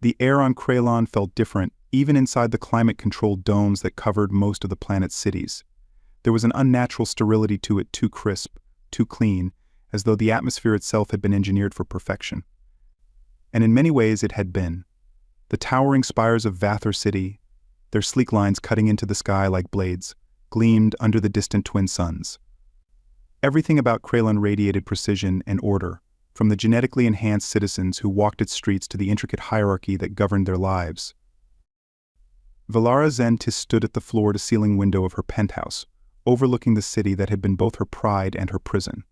The air on Kralon felt different, even inside the climate-controlled domes that covered most of the planet's cities. There was an unnatural sterility to it, too crisp, too clean, as though the atmosphere itself had been engineered for perfection. And in many ways it had been. The towering spires of Vathor City, their sleek lines cutting into the sky like blades, gleamed under the distant twin suns. Everything about Kralon radiated precision and order, from the genetically enhanced citizens who walked its streets to the intricate hierarchy that governed their lives. Valara Zentis stood at the floor-to-ceiling window of her penthouse, overlooking the city that had been both her pride and her prison.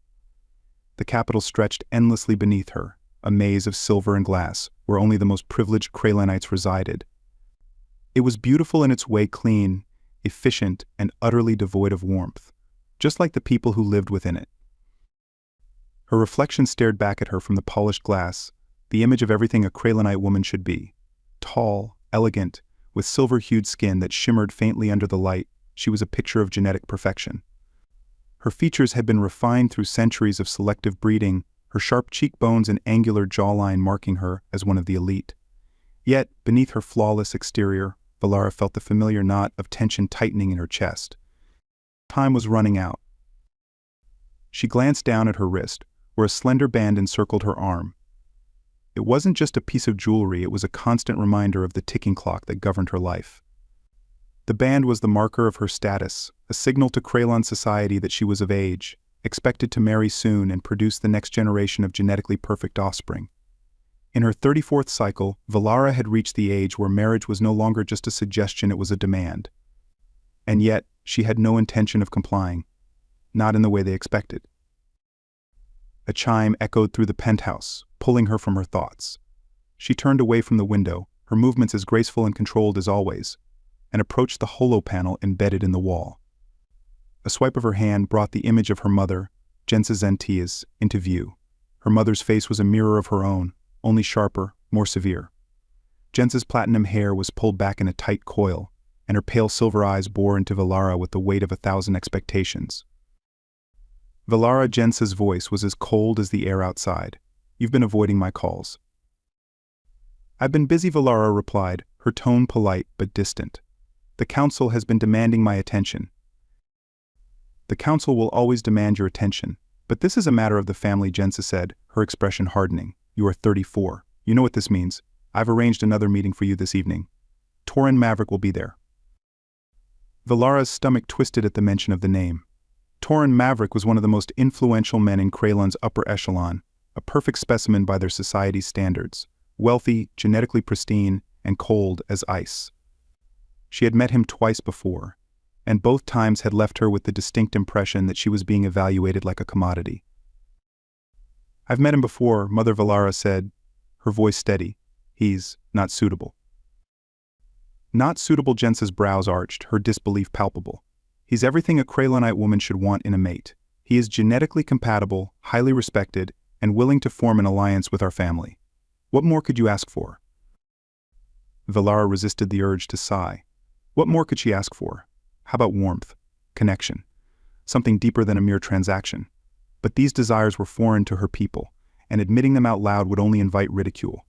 The capital stretched endlessly beneath her, a maze of silver and glass, where only the most privileged Kralonites resided. It was beautiful in its way, clean, efficient, and utterly devoid of warmth, just like the people who lived within it. Her reflection stared back at her from the polished glass, the image of everything a Kralonite woman should be. Tall, elegant, with silver-hued skin that shimmered faintly under the light, she was a picture of genetic perfection. Her features had been refined through centuries of selective breeding, her sharp cheekbones and angular jawline marking her as one of the elite. Yet, beneath her flawless exterior, Valara felt the familiar knot of tension tightening in her chest. Time was running out. She glanced down at her wrist, where a slender band encircled her arm. It wasn't just a piece of jewelry, it was a constant reminder of the ticking clock that governed her life. The band was the marker of her status, a signal to Kralon society that she was of age, expected to marry soon and produce the next generation of genetically perfect offspring. In her 34th cycle, Valara had reached the age where marriage was no longer just a suggestion, it was a demand. And yet, she had no intention of complying, not in the way they expected. A chime echoed through the penthouse, pulling her from her thoughts. She turned away from the window, her movements as graceful and controlled as always, and approached the holo panel embedded in the wall. A swipe of her hand brought the image of her mother, Jensa Zentias, into view. Her mother's face was a mirror of her own, only sharper, more severe. Jensa's platinum hair was pulled back in a tight coil, and her pale silver eyes bore into Valara with the weight of 1,000 expectations. Valara Jensa's voice was as cold as the air outside. "You've been avoiding my calls." "I've been busy," Valara replied, her tone polite but distant. "The council has been demanding my attention." "The council will always demand your attention, but this is a matter of the family," Jensa said, her expression hardening. "You are 34. You know what this means. I've arranged another meeting for you this evening. Torin Maverick will be there." Valara's stomach twisted at the mention of the name. Torin Maverick was one of the most influential men in Kralon's upper echelon, a perfect specimen by their society's standards, wealthy, genetically pristine, and cold as ice. She had met him twice before, and both times had left her with the distinct impression that she was being evaluated like a commodity. "I've met him before," Mother Valara said, her voice steady. "He's not suitable." "Not suitable," Jensa's brows arched, her disbelief palpable. "He's everything a Kralonite woman should want in a mate. He is genetically compatible, highly respected, and willing to form an alliance with our family. What more could you ask for?" Valara resisted the urge to sigh. What more could she ask for? How about warmth, connection, something deeper than a mere transaction? But these desires were foreign to her people, and admitting them out loud would only invite ridicule.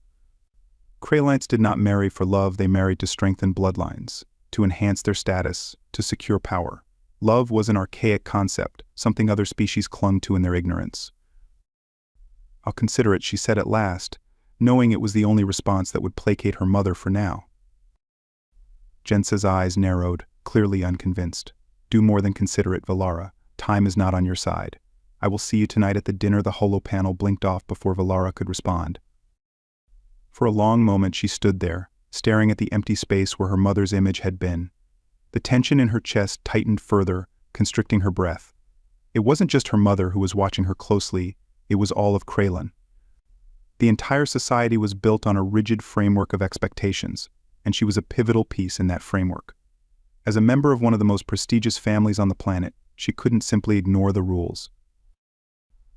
Kralites did not marry for love, they married to strengthen bloodlines, to enhance their status, to secure power. Love was an archaic concept, something other species clung to in their ignorance. "I'll consider it," she said at last, knowing it was the only response that would placate her mother for now. Jensa's eyes narrowed, clearly unconvinced. "Do more than consider it, Valara. Time is not on your side. I will see you tonight at the dinner." The holo panel blinked off before Valara could respond. For a long moment she stood there, staring at the empty space where her mother's image had been. The tension in her chest tightened further, constricting her breath. It wasn't just her mother who was watching her closely, it was all of Kralon. The entire society was built on a rigid framework of expectations, and she was a pivotal piece in that framework. As a member of one of the most prestigious families on the planet, she couldn't simply ignore the rules.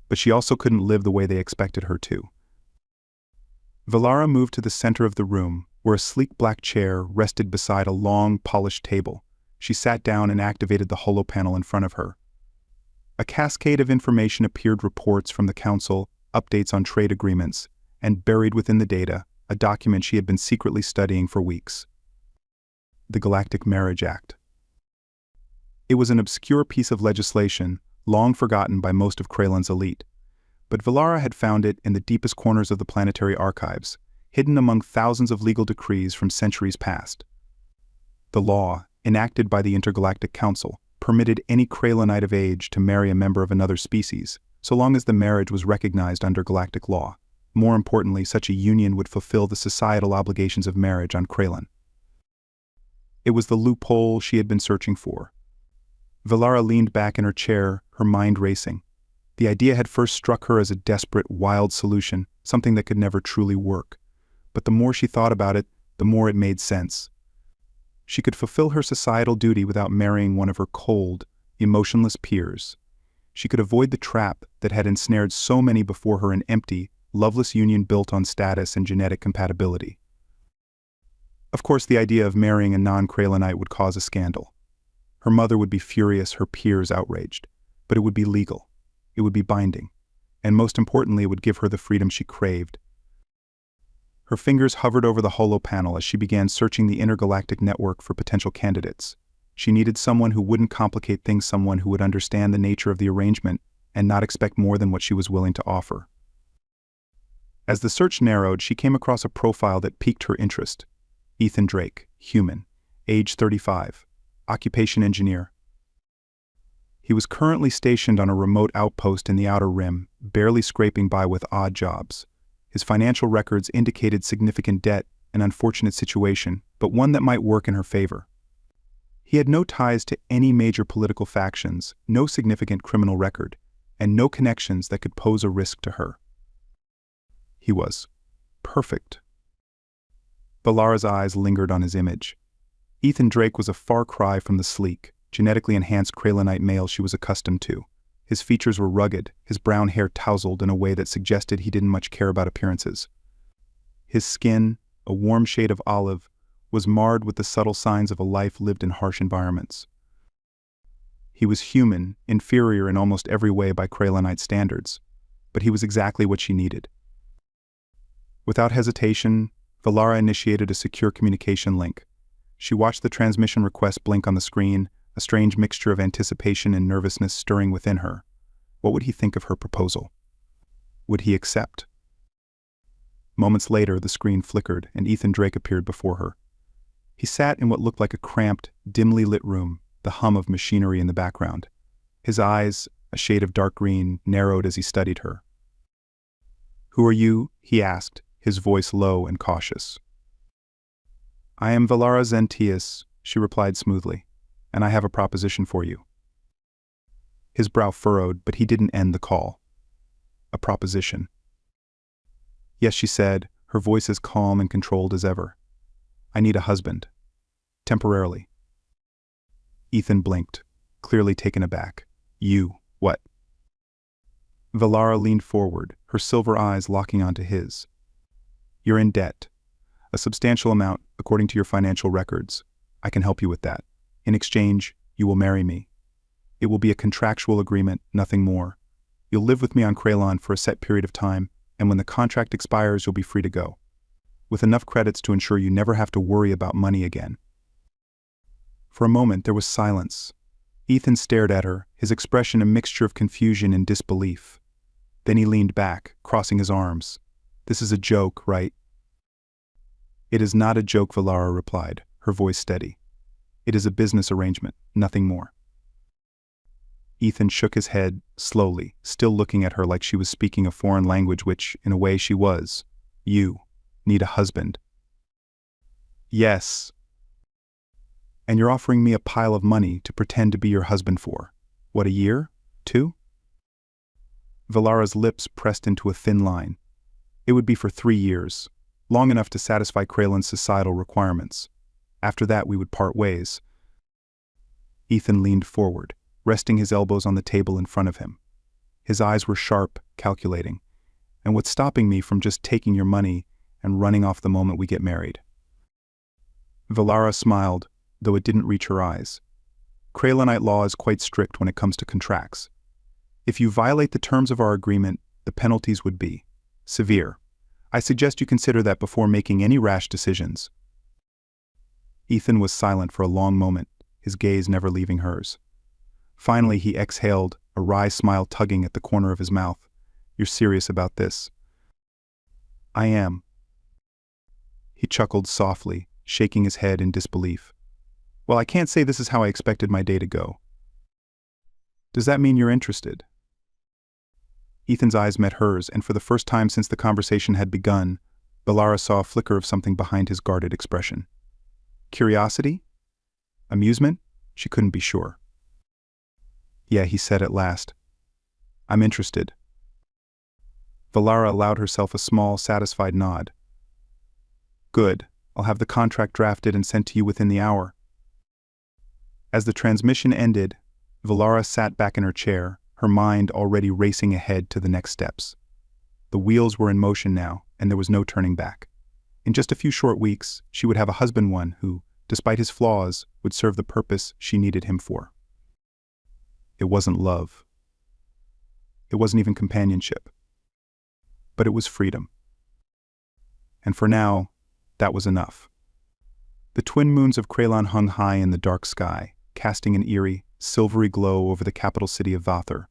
But she also couldn't live the way they expected her to. Valara moved to the center of the room, where a sleek black chair rested beside a long, polished table. She sat down and activated the holo panel in front of her. A cascade of information appeared: reports from the council, updates on trade agreements, and buried within the data, a document she had been secretly studying for weeks. The Galactic Marriage Act. It was an obscure piece of legislation, long forgotten by most of Kraylan's elite, but Valara had found it in the deepest corners of the planetary archives, hidden among thousands of legal decrees from centuries past. The law, enacted by the Intergalactic Council, permitted any Kraylanite of age to marry a member of another species, so long as the marriage was recognized under galactic law. More importantly, such a union would fulfill the societal obligations of marriage on Kraylan. It was the loophole she had been searching for. Valara leaned back in her chair, her mind racing. The idea had first struck her as a desperate, wild solution, something that could never truly work. But the more she thought about it, the more it made sense. She could fulfill her societal duty without marrying one of her cold, emotionless peers. She could avoid the trap that had ensnared so many before her, an empty, loveless union built on status and genetic compatibility. Of course, the idea of marrying a non-Kraylanite would cause a scandal. Her mother would be furious, her peers outraged. But it would be legal. It would be binding. And most importantly, it would give her the freedom she craved. Her fingers hovered over the holo panel as she began searching the intergalactic network for potential candidates. She needed someone who wouldn't complicate things, someone who would understand the nature of the arrangement and not expect more than what she was willing to offer. As the search narrowed, she came across a profile that piqued her interest. Ethan Drake, human, age 35, occupation engineer. He was currently stationed on a remote outpost in the Outer Rim, barely scraping by with odd jobs. His financial records indicated significant debt, an unfortunate situation, but one that might work in her favor. He had no ties to any major political factions, no significant criminal record, and no connections that could pose a risk to her. He was perfect. Valara's eyes lingered on his image. Ethan Drake was a far cry from the sleek, genetically enhanced Kraylanite male she was accustomed to. His features were rugged, his brown hair tousled in a way that suggested he didn't much care about appearances. His skin, a warm shade of olive, was marred with the subtle signs of a life lived in harsh environments. He was human, inferior in almost every way by Kraylanite standards, but he was exactly what she needed. Without hesitation, Valara initiated a secure communication link. She watched the transmission request blink on the screen, a strange mixture of anticipation and nervousness stirring within her. What would he think of her proposal? Would he accept? Moments later, the screen flickered and Ethan Drake appeared before her. He sat in what looked like a cramped, dimly lit room, the hum of machinery in the background. His eyes, a shade of dark green, narrowed as he studied her. "Who are you?" he asked, his voice low and cautious. "I am Valara Zentius," she replied smoothly, "and I have a proposition for you." His brow furrowed, but he didn't end the call. A proposition. "Yes," she said, her voice as calm and controlled as ever. "I need a husband. Temporarily." Ethan blinked, clearly taken aback. "You, what?" Valara leaned forward, her silver eyes locking onto his. "You're in debt. A substantial amount, according to your financial records. I can help you with that. In exchange, you will marry me. It will be a contractual agreement, nothing more. You'll live with me on Kraylan for a set period of time, and when the contract expires, you'll be free to go, with enough credits to ensure you never have to worry about money again." For a moment, there was silence. Ethan stared at her, his expression a mixture of confusion and disbelief. Then he leaned back, crossing his arms. "This is a joke, right?" "It is not a joke," Valara replied, her voice steady. "It is a business arrangement, nothing more." Ethan shook his head, slowly, still looking at her like she was speaking a foreign language, which, in a way, she was. "You need a husband." "Yes." "And you're offering me a pile of money to pretend to be your husband for, what, a year? 2? Valara's lips pressed into a thin line. "It would be for 3 years, long enough to satisfy Kraylan's societal requirements. After that, we would part ways." Ethan leaned forward, resting his elbows on the table in front of him. His eyes were sharp, calculating. "And what's stopping me from just taking your money and running off the moment we get married?" Valara smiled, though it didn't reach her eyes. "Kraylanite law is quite strict when it comes to contracts. If you violate the terms of our agreement, the penalties would be severe. I suggest you consider that before making any rash decisions." Ethan was silent for a long moment, his gaze never leaving hers. Finally, he exhaled, a wry smile tugging at the corner of his mouth. "You're serious about this?" "I am." He chuckled softly, shaking his head in disbelief. "Well, I can't say this is how I expected my day to go." "Does that mean you're interested?" Ethan's eyes met hers, and for the first time since the conversation had begun, Valara saw a flicker of something behind his guarded expression. Curiosity? Amusement? She couldn't be sure. "Yeah," he said at last. "I'm interested." Valara allowed herself a small, satisfied nod. "Good. I'll have the contract drafted and sent to you within the hour." As the transmission ended, Valara sat back in her chair, her mind already racing ahead to the next steps. The wheels were in motion now, and there was no turning back. In just a few short weeks, she would have a husband who, despite his flaws, would serve the purpose she needed him for. It wasn't love. It wasn't even companionship. But it was freedom. And for now, that was enough. The twin moons of Kralon hung high in the dark sky, casting an eerie, silvery glow over the capital city of Vathor.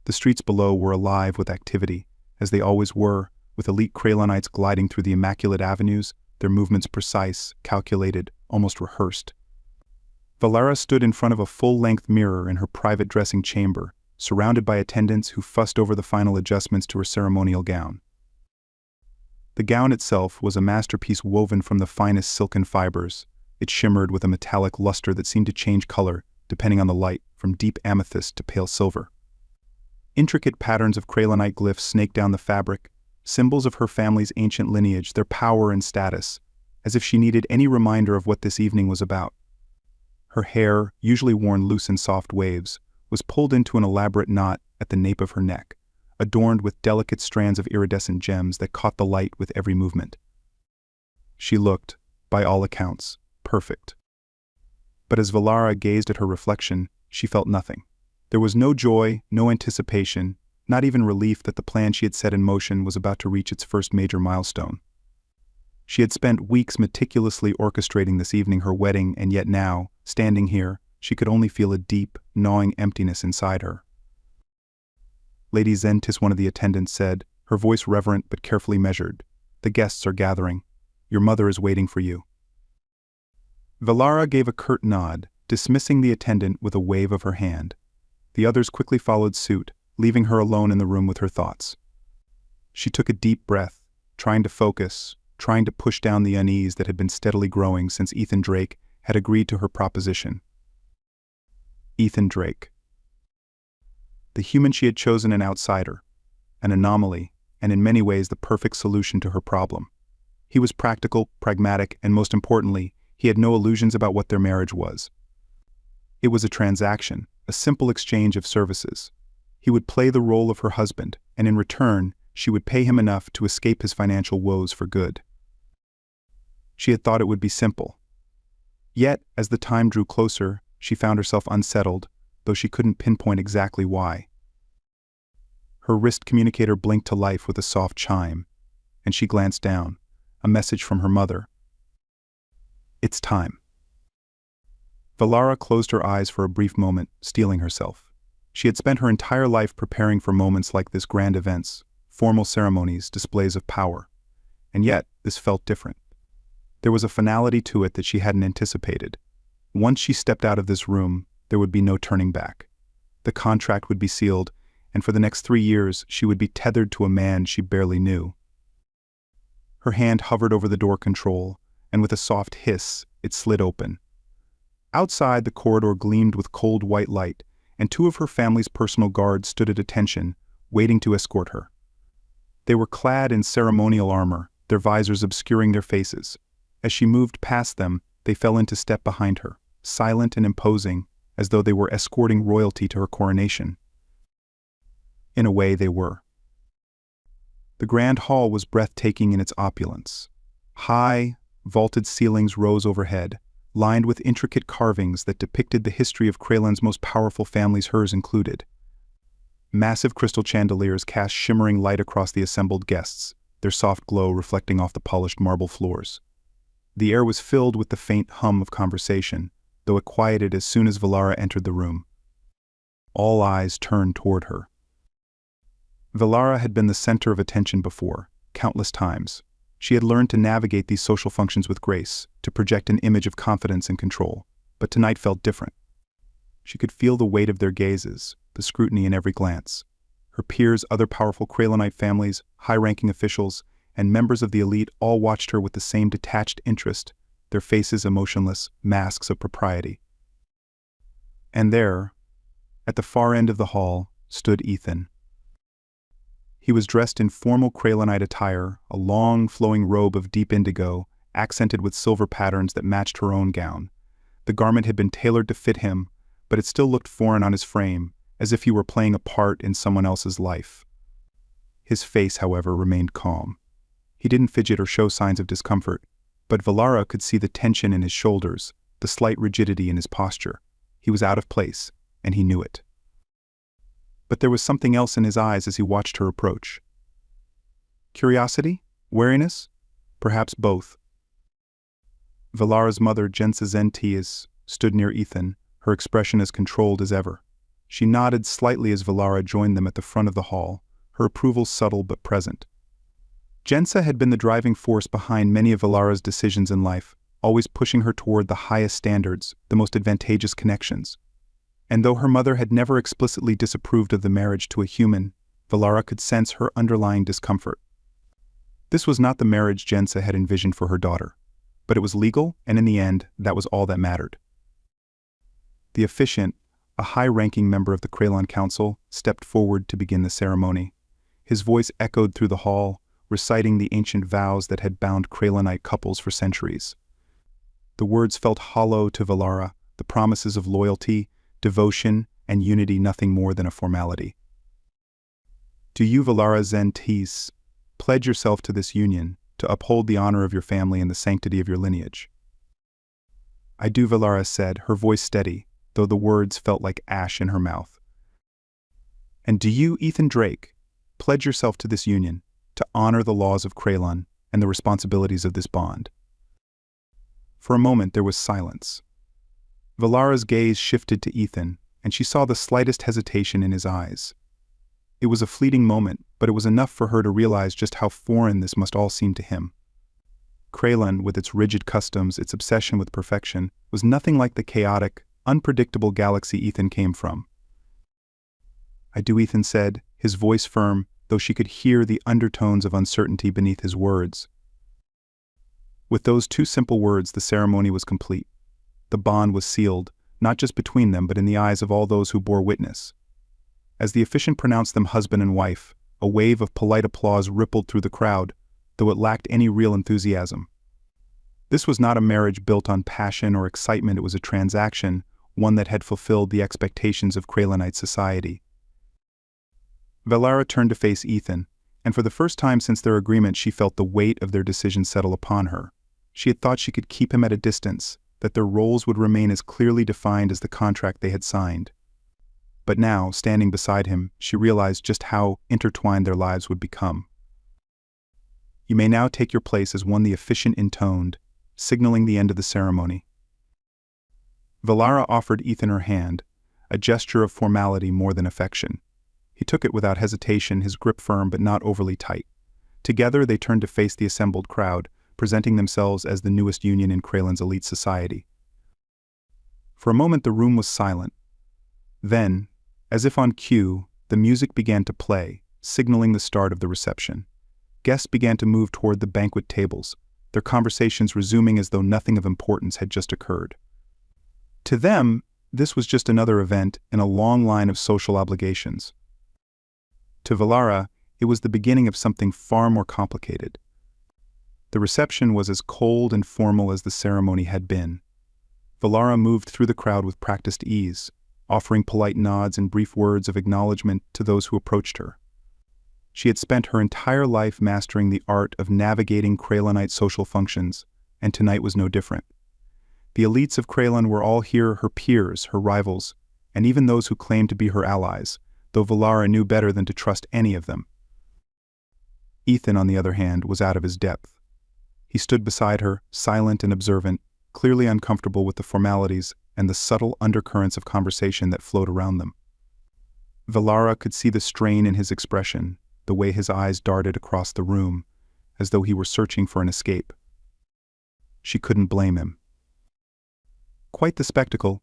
The streets below were alive with activity, as they always were, with elite Kralonites gliding through the immaculate avenues, their movements precise, calculated, almost rehearsed. Valara stood in front of a full-length mirror in her private dressing chamber, surrounded by attendants who fussed over the final adjustments to her ceremonial gown. The gown itself was a masterpiece woven from the finest silken fibers. It shimmered with a metallic luster that seemed to change color, depending on the light, from deep amethyst to pale silver. Intricate patterns of Kralonite glyphs snaked down the fabric, symbols of her family's ancient lineage, their power and status, as if she needed any reminder of what this evening was about. Her hair, usually worn loose in soft waves, was pulled into an elaborate knot at the nape of her neck, adorned with delicate strands of iridescent gems that caught the light with every movement. She looked, by all accounts, perfect. But as Valara gazed at her reflection, she felt nothing. There was no joy, no anticipation, not even relief that the plan she had set in motion was about to reach its first major milestone. She had spent weeks meticulously orchestrating this evening her wedding, and yet now, standing here, she could only feel a deep, gnawing emptiness inside her. Lady Zentis, one of the attendants, said, her voice reverent but carefully measured, "The guests are gathering. Your mother is waiting for you." Valara gave a curt nod, dismissing the attendant with a wave of her hand. The others quickly followed suit, leaving her alone in the room with her thoughts. She took a deep breath, trying to focus, trying to push down the unease that had been steadily growing since Ethan Drake had agreed to her proposition. Ethan Drake. The human she had chosen, an outsider, an anomaly, and in many ways the perfect solution to her problem. He was practical, pragmatic, and most importantly, he had no illusions about what their marriage was. It was a transaction, a simple exchange of services. He would play the role of her husband, and in return, she would pay him enough to escape his financial woes for good. She had thought it would be simple. Yet, as the time drew closer, she found herself unsettled, though she couldn't pinpoint exactly why. Her wrist communicator blinked to life with a soft chime, and she glanced down, a message from her mother. "It's time." Valara closed her eyes for a brief moment, steeling herself. She had spent her entire life preparing for moments like this, grand events, formal ceremonies, displays of power. And yet, this felt different. There was a finality to it that she hadn't anticipated. Once she stepped out of this room, there would be no turning back. The contract would be sealed, and for the next 3 years, she would be tethered to a man she barely knew. Her hand hovered over the door control, and with a soft hiss, it slid open. Outside, the corridor gleamed with cold white light, and 2 of her family's personal guards stood at attention, waiting to escort her. They were clad in ceremonial armor, their visors obscuring their faces. As she moved past them, they fell into step behind her, silent and imposing, as though they were escorting royalty to her coronation. In a way, they were. The grand hall was breathtaking in its opulence. High, vaulted ceilings rose overhead, lined with intricate carvings that depicted the history of Kralon's most powerful families, hers included. Massive crystal chandeliers cast shimmering light across the assembled guests, their soft glow reflecting off the polished marble floors. The air was filled with the faint hum of conversation, though it quieted as soon as Valara entered the room. All eyes turned toward her. Valara had been the center of attention before, countless times. She had learned to navigate these social functions with grace, to project an image of confidence and control, but tonight felt different. She could feel the weight of their gazes, the scrutiny in every glance. Her peers, other powerful Kralonite families, high-ranking officials, and members of the elite all watched her with the same detached interest, their faces emotionless, masks of propriety. And there, at the far end of the hall, stood Ethan. He was dressed in formal Kralonite attire, a long, flowing robe of deep indigo, accented with silver patterns that matched her own gown. The garment had been tailored to fit him, but it still looked foreign on his frame, as if he were playing a part in someone else's life. His face, however, remained calm. He didn't fidget or show signs of discomfort, but Valara could see the tension in his shoulders, the slight rigidity in his posture. He was out of place, and he knew it. But there was something else in his eyes as he watched her approach. Curiosity? Wariness? Perhaps both. Valara's mother, Jensa Zentius, stood near Ethan, her expression as controlled as ever. She nodded slightly as Valara joined them at the front of the hall, her approval subtle but present. Jensa had been the driving force behind many of Valara's decisions in life, always pushing her toward the highest standards, the most advantageous connections. And though her mother had never explicitly disapproved of the marriage to a human, Valara could sense her underlying discomfort. This was not the marriage Jensa had envisioned for her daughter, but it was legal, and in the end, that was all that mattered. The officiant, a high-ranking member of the Kralon Council, stepped forward to begin the ceremony. His voice echoed through the hall, reciting the ancient vows that had bound Kralonite couples for centuries. The words felt hollow to Valara, the promises of loyalty, devotion, and unity nothing more than a formality. Do you, Valara Zentis, pledge yourself to this union, to uphold the honor of your family and the sanctity of your lineage? I do, Valara said, her voice steady, though the words felt like ash in her mouth. And do you, Ethan Drake, pledge yourself to this union, to honor the laws of Kralon and the responsibilities of this bond? For a moment there was silence. Valara's gaze shifted to Ethan, and she saw the slightest hesitation in his eyes. It was a fleeting moment, but it was enough for her to realize just how foreign this must all seem to him. Kralon, with its rigid customs, its obsession with perfection, was nothing like the chaotic, unpredictable galaxy Ethan came from. I do, Ethan said, his voice firm, though she could hear the undertones of uncertainty beneath his words. With those two simple words, the ceremony was complete. The bond was sealed, not just between them, but in the eyes of all those who bore witness. As the officiant pronounced them husband and wife, a wave of polite applause rippled through the crowd, though it lacked any real enthusiasm. This was not a marriage built on passion or excitement, it was a transaction, one that had fulfilled the expectations of Kralonite society. Valara turned to face Ethan, and for the first time since their agreement she felt the weight of their decision settle upon her. She had thought she could keep him at a distance, that their roles would remain as clearly defined as the contract they had signed. But now, standing beside him, she realized just how intertwined their lives would become. You may now take your place as one, the officiant intoned, signaling the end of the ceremony. Valara offered Ethan her hand, a gesture of formality more than affection. He took it without hesitation, his grip firm but not overly tight. Together they turned to face the assembled crowd, presenting themselves as the newest union in Kralon's elite society. For a moment the room was silent. Then, as if on cue, the music began to play, signaling the start of the reception. Guests began to move toward the banquet tables, their conversations resuming as though nothing of importance had just occurred. To them, this was just another event in a long line of social obligations. To Valara, it was the beginning of something far more complicated. The reception was as cold and formal as the ceremony had been. Valara moved through the crowd with practiced ease, offering polite nods and brief words of acknowledgement to those who approached her. She had spent her entire life mastering the art of navigating Kralonite social functions, and tonight was no different. The elites of Kralon were all here, her peers, her rivals, and even those who claimed to be her allies, though Valara knew better than to trust any of them. Ethan, on the other hand, was out of his depth. He stood beside her, silent and observant, clearly uncomfortable with the formalities and the subtle undercurrents of conversation that flowed around them. Valara could see the strain in his expression, the way his eyes darted across the room, as though he were searching for an escape. She couldn't blame him. "Quite the spectacle,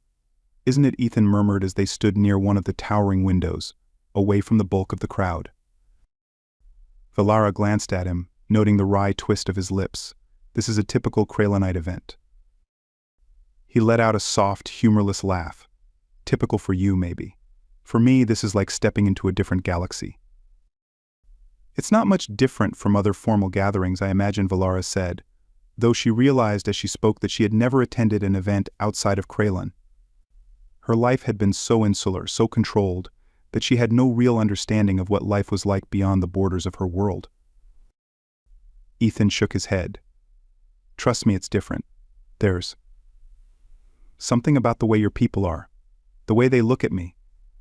isn't it?" Ethan murmured as they stood near one of the towering windows, away from the bulk of the crowd. Valara glanced at him, noting the wry twist of his lips. This is a typical Kraylanite event. He let out a soft, humorless laugh. Typical for you, maybe. For me, this is like stepping into a different galaxy. "It's not much different from other formal gatherings," I imagine Valara said, though she realized as she spoke that she had never attended an event outside of Kraylan. Her life had been so insular, so controlled, that she had no real understanding of what life was like beyond the borders of her world. Ethan shook his head. "Trust me, it's different. There's something about the way your people are, the way they look at me.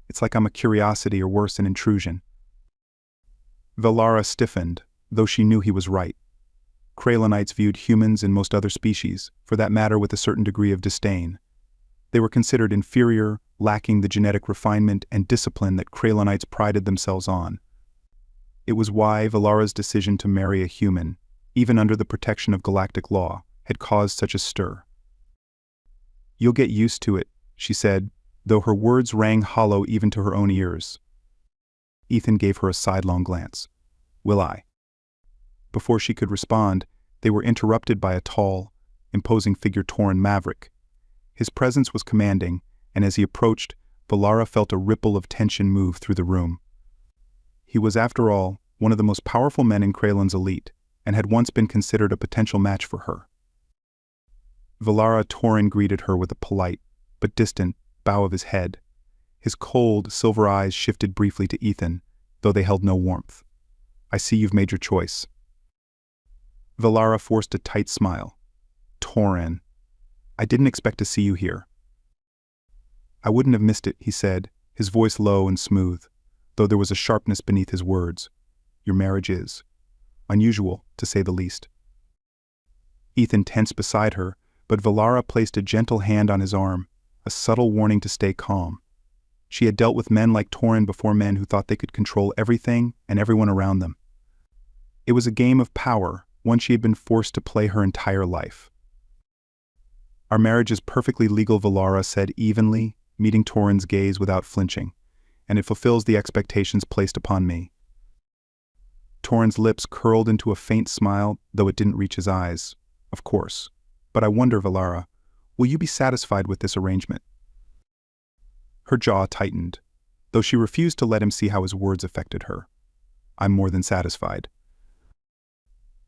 It's like I'm a curiosity or worse, an intrusion." Valara stiffened, though she knew he was right. Kraylanites viewed humans and most other species, for that matter, with a certain degree of disdain. They were considered inferior, lacking the genetic refinement and discipline that Kraylanites prided themselves on. It was why Valara's decision to marry a human, even under the protection of galactic law, had caused such a stir. "You'll get used to it," she said, though her words rang hollow even to her own ears. Ethan gave her a sidelong glance. "Will I?" Before she could respond, they were interrupted by a tall, imposing figure, Tauren Maverick. His presence was commanding, and as he approached, Valara felt a ripple of tension move through the room. He was, after all, one of the most powerful men in Kraylan's elite, and had once been considered a potential match for her. Valara Tauren greeted her with a polite, but distant, bow of his head. His cold, silver eyes shifted briefly to Ethan, though they held no warmth. "I see you've made your choice." Valara forced a tight smile. "Tauren, I didn't expect to see you here." "I wouldn't have missed it," he said, his voice low and smooth, though there was a sharpness beneath his words. "Your marriage is unusual, to say the least." Ethan tensed beside her, but Valara placed a gentle hand on his arm, a subtle warning to stay calm. She had dealt with men like Tauren before, men who thought they could control everything and everyone around them. It was a game of power, one she had been forced to play her entire life. "Our marriage is perfectly legal," Valara said evenly, meeting Tauren's gaze without flinching, "and it fulfills the expectations placed upon me." Tauren's lips curled into a faint smile, though it didn't reach his eyes. "Of course. But I wonder, Valara, will you be satisfied with this arrangement?" Her jaw tightened, though she refused to let him see how his words affected her. "I'm more than satisfied."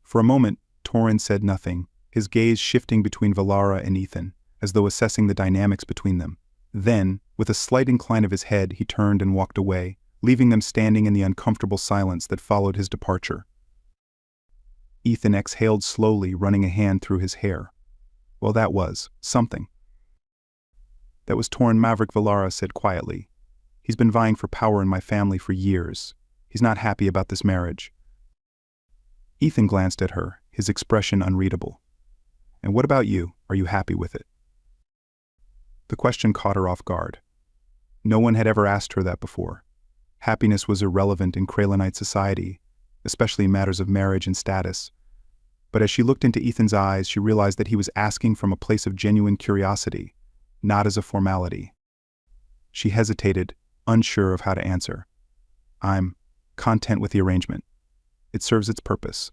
For a moment, Tauren said nothing, his gaze shifting between Valara and Ethan, as though assessing the dynamics between them. Then, with a slight incline of his head, he turned and walked away, leaving them standing in the uncomfortable silence that followed his departure. Ethan exhaled slowly, running a hand through his hair. Well, that was something. "That was Tauren Maverick," Valara said quietly. "He's been vying for power in my family for years. He's not happy about this marriage." Ethan glanced at her, his expression unreadable. "And what about you? Are you happy with it?" The question caught her off guard. No one had ever asked her that before. Happiness was irrelevant in Kraylanite society, especially in matters of marriage and status. But as she looked into Ethan's eyes, she realized that he was asking from a place of genuine curiosity, not as a formality. She hesitated, unsure of how to answer. "I'm content with the arrangement. It serves its purpose."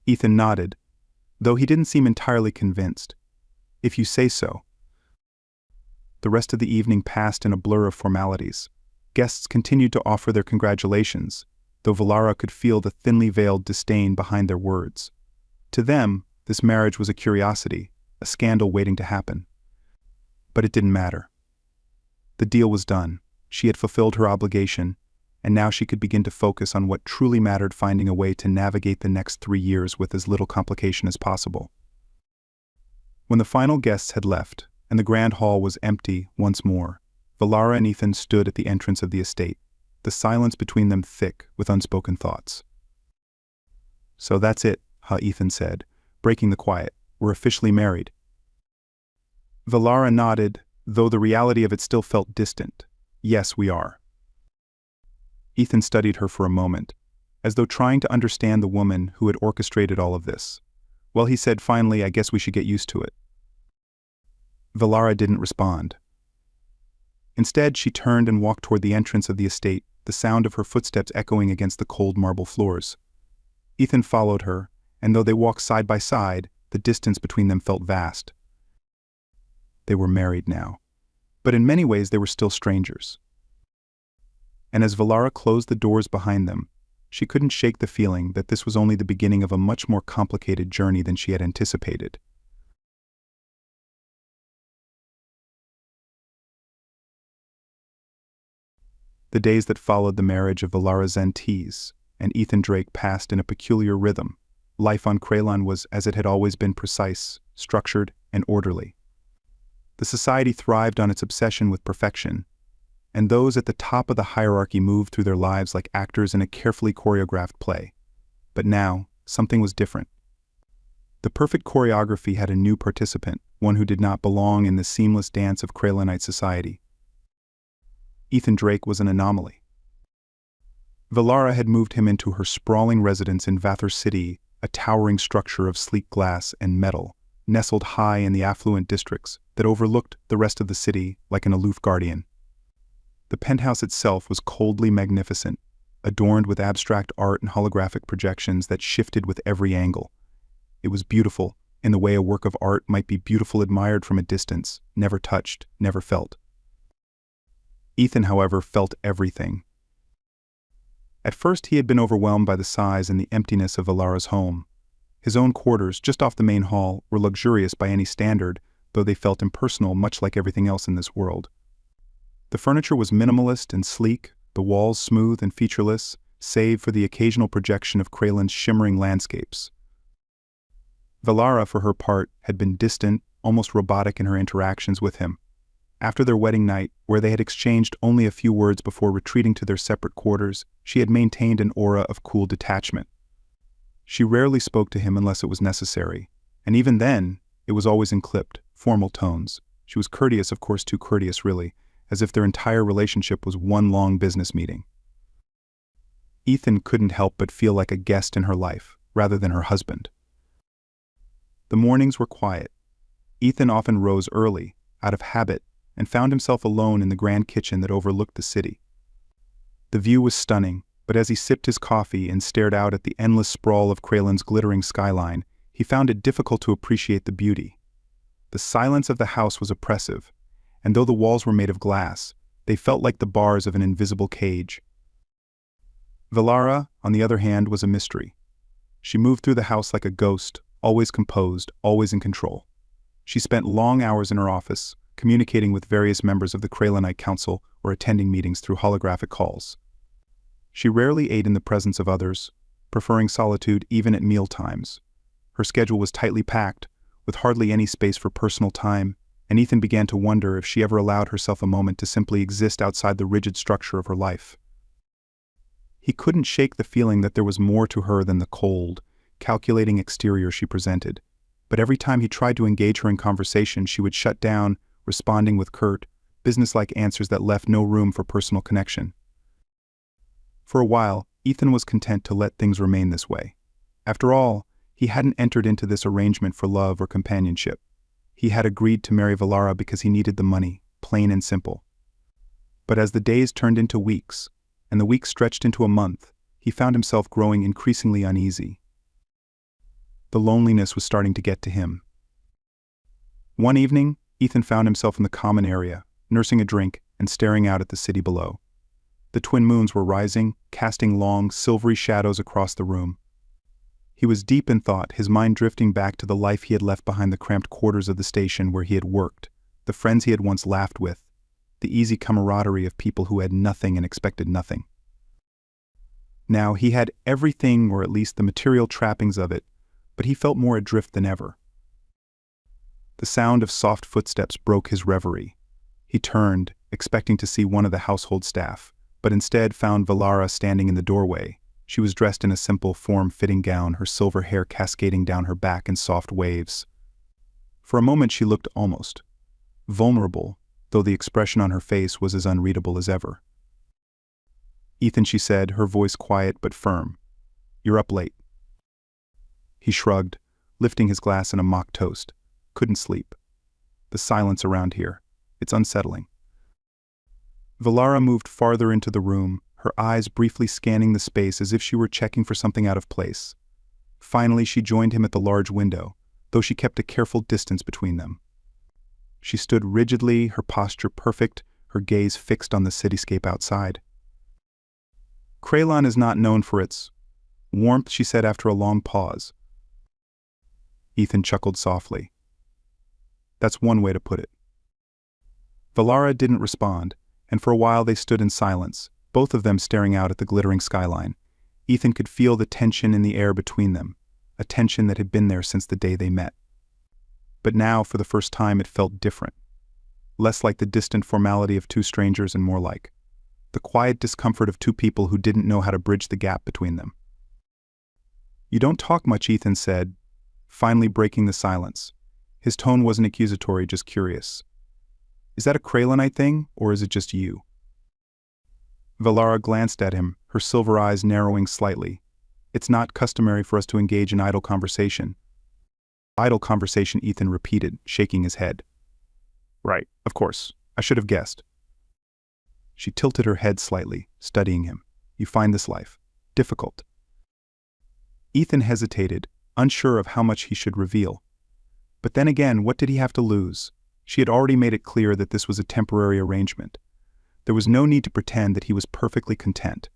Ethan nodded, though he didn't seem entirely convinced. "If you say so." The rest of the evening passed in a blur of formalities. Guests continued to offer their congratulations, though Valara could feel the thinly veiled disdain behind their words. To them, this marriage was a curiosity, a scandal waiting to happen. But it didn't matter. The deal was done. She had fulfilled her obligation, and now she could begin to focus on what truly mattered, finding a way to navigate the next 3 years with as little complication as possible. When the final guests had left, and the grand hall was empty once more, Valara and Ethan stood at the entrance of the estate, the silence between them thick with unspoken thoughts. "So that's it," Ethan said, breaking the quiet. "We're officially married." Valara nodded, though the reality of it still felt distant. "Yes, we are." Ethan studied her for a moment, as though trying to understand the woman who had orchestrated all of this. Well, he said finally, "I guess we should get used to it." Valara didn't respond. Instead, she turned and walked toward the entrance of the estate, the sound of her footsteps echoing against the cold marble floors. Ethan followed her, and though they walked side by side, the distance between them felt vast. They were married now, but in many ways they were still strangers. And as Valara closed the doors behind them, she couldn't shake the feeling that this was only the beginning of a much more complicated journey than she had anticipated. The days that followed the marriage of Valara Zentis and Ethan Drake passed in a peculiar rhythm. Life on Kralon was as it had always been: precise, structured, and orderly. The society thrived on its obsession with perfection, and those at the top of the hierarchy moved through their lives like actors in a carefully choreographed play. But now, something was different. The perfect choreography had a new participant, one who did not belong in the seamless dance of Kralonite society. Ethan Drake was an anomaly. Valara had moved him into her sprawling residence in Vathor City, a towering structure of sleek glass and metal, nestled high in the affluent districts that overlooked the rest of the city like an aloof guardian. The penthouse itself was coldly magnificent, adorned with abstract art and holographic projections that shifted with every angle. It was beautiful, in the way a work of art might be beautiful admired from a distance, never touched, never felt. Ethan, however, felt everything. At first he had been overwhelmed by the size and the emptiness of Valara's home. His own quarters, just off the main hall, were luxurious by any standard, though they felt impersonal, much like everything else in this world. The furniture was minimalist and sleek, the walls smooth and featureless, save for the occasional projection of Kralon's shimmering landscapes. Valara, for her part, had been distant, almost robotic in her interactions with him. After their wedding night, where they had exchanged only a few words before retreating to their separate quarters, she had maintained an aura of cool detachment. She rarely spoke to him unless it was necessary, and even then, it was always in clipped, formal tones. She was courteous, of course too courteous really, as if their entire relationship was one long business meeting. Ethan couldn't help but feel like a guest in her life, rather than her husband. The mornings were quiet. Ethan often rose early, out of habit, and found himself alone in the grand kitchen that overlooked the city. The view was stunning, but as he sipped his coffee and stared out at the endless sprawl of Kralon's glittering skyline, he found it difficult to appreciate the beauty. The silence of the house was oppressive, and though the walls were made of glass, they felt like the bars of an invisible cage. Valara, on the other hand, was a mystery. She moved through the house like a ghost, always composed, always in control. She spent long hours in her office, communicating with various members of the Kralonite Council or attending meetings through holographic calls. She rarely ate in the presence of others, preferring solitude even at meal times. Her schedule was tightly packed, with hardly any space for personal time, and Ethan began to wonder if she ever allowed herself a moment to simply exist outside the rigid structure of her life. He couldn't shake the feeling that there was more to her than the cold, calculating exterior she presented, but every time he tried to engage her in conversation, she would shut down, responding with curt, businesslike answers that left no room for personal connection. For a while, Ethan was content to let things remain this way. After all, he hadn't entered into this arrangement for love or companionship. He had agreed to marry Valara because he needed the money, plain and simple. But as the days turned into weeks, and the weeks stretched into a month, he found himself growing increasingly uneasy. The loneliness was starting to get to him. One evening, Ethan found himself in the common area, nursing a drink and staring out at the city below. The twin moons were rising, casting long, silvery shadows across the room. He was deep in thought, his mind drifting back to the life he had left behind the cramped quarters of the station where he had worked, the friends he had once laughed with, the easy camaraderie of people who had nothing and expected nothing. Now he had everything, or at least the material trappings of it, but he felt more adrift than ever. The sound of soft footsteps broke his reverie. He turned, expecting to see one of the household staff, but instead found Valara standing in the doorway. She was dressed in a simple, form-fitting gown, her silver hair cascading down her back in soft waves. For a moment she looked almost vulnerable, though the expression on her face was as unreadable as ever. "Ethan," she said, her voice quiet but firm. "You're up late." He shrugged, lifting his glass in a mock toast. "Couldn't sleep. The silence around here. It's unsettling." Valara moved farther into the room, her eyes briefly scanning the space as if she were checking for something out of place. Finally, she joined him at the large window, though she kept a careful distance between them. She stood rigidly, her posture perfect, her gaze fixed on the cityscape outside. "Kralon is not known for its warmth," she said after a long pause. Ethan chuckled softly. "That's one way to put it." Valara didn't respond, and for a while they stood in silence, both of them staring out at the glittering skyline. Ethan could feel the tension in the air between them, a tension that had been there since the day they met. But now, for the first time, it felt different. Less like the distant formality of two strangers and more like the quiet discomfort of two people who didn't know how to bridge the gap between them. "You don't talk much," Ethan said, finally breaking the silence. His tone wasn't accusatory, just curious. "Is that a Kralonite thing, or is it just you?" Valara glanced at him, her silver eyes narrowing slightly. "It's not customary for us to engage in idle conversation." "Idle conversation," Ethan repeated, shaking his head. "Right, of course. I should have guessed." She tilted her head slightly, studying him. "You find this life difficult?" Ethan hesitated, unsure of how much he should reveal. But then again, what did he have to lose? She had already made it clear that this was a temporary arrangement. There was no need to pretend that he was perfectly content.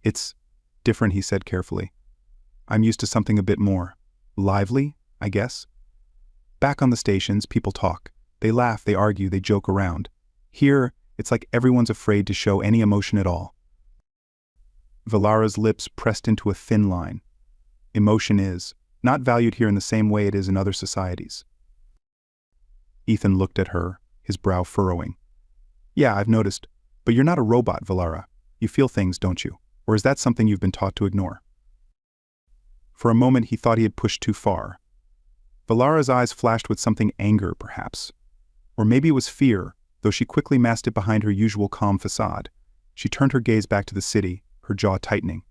"It's different," he said carefully. "I'm used to something a bit more lively, I guess. Back on the stations, people talk. They laugh, they argue, they joke around. Here, it's like everyone's afraid to show any emotion at all." Valara's lips pressed into a thin line. "Emotion is not valued here in the same way it is in other societies." Ethan looked at her, his brow furrowing. "Yeah, I've noticed. But you're not a robot, Valara. You feel things, don't you? Or is that something you've been taught to ignore?" For a moment he thought he had pushed too far. Valara's eyes flashed with something anger, perhaps. Or maybe it was fear, though she quickly masked it behind her usual calm facade. She turned her gaze back to the city, her jaw tightening.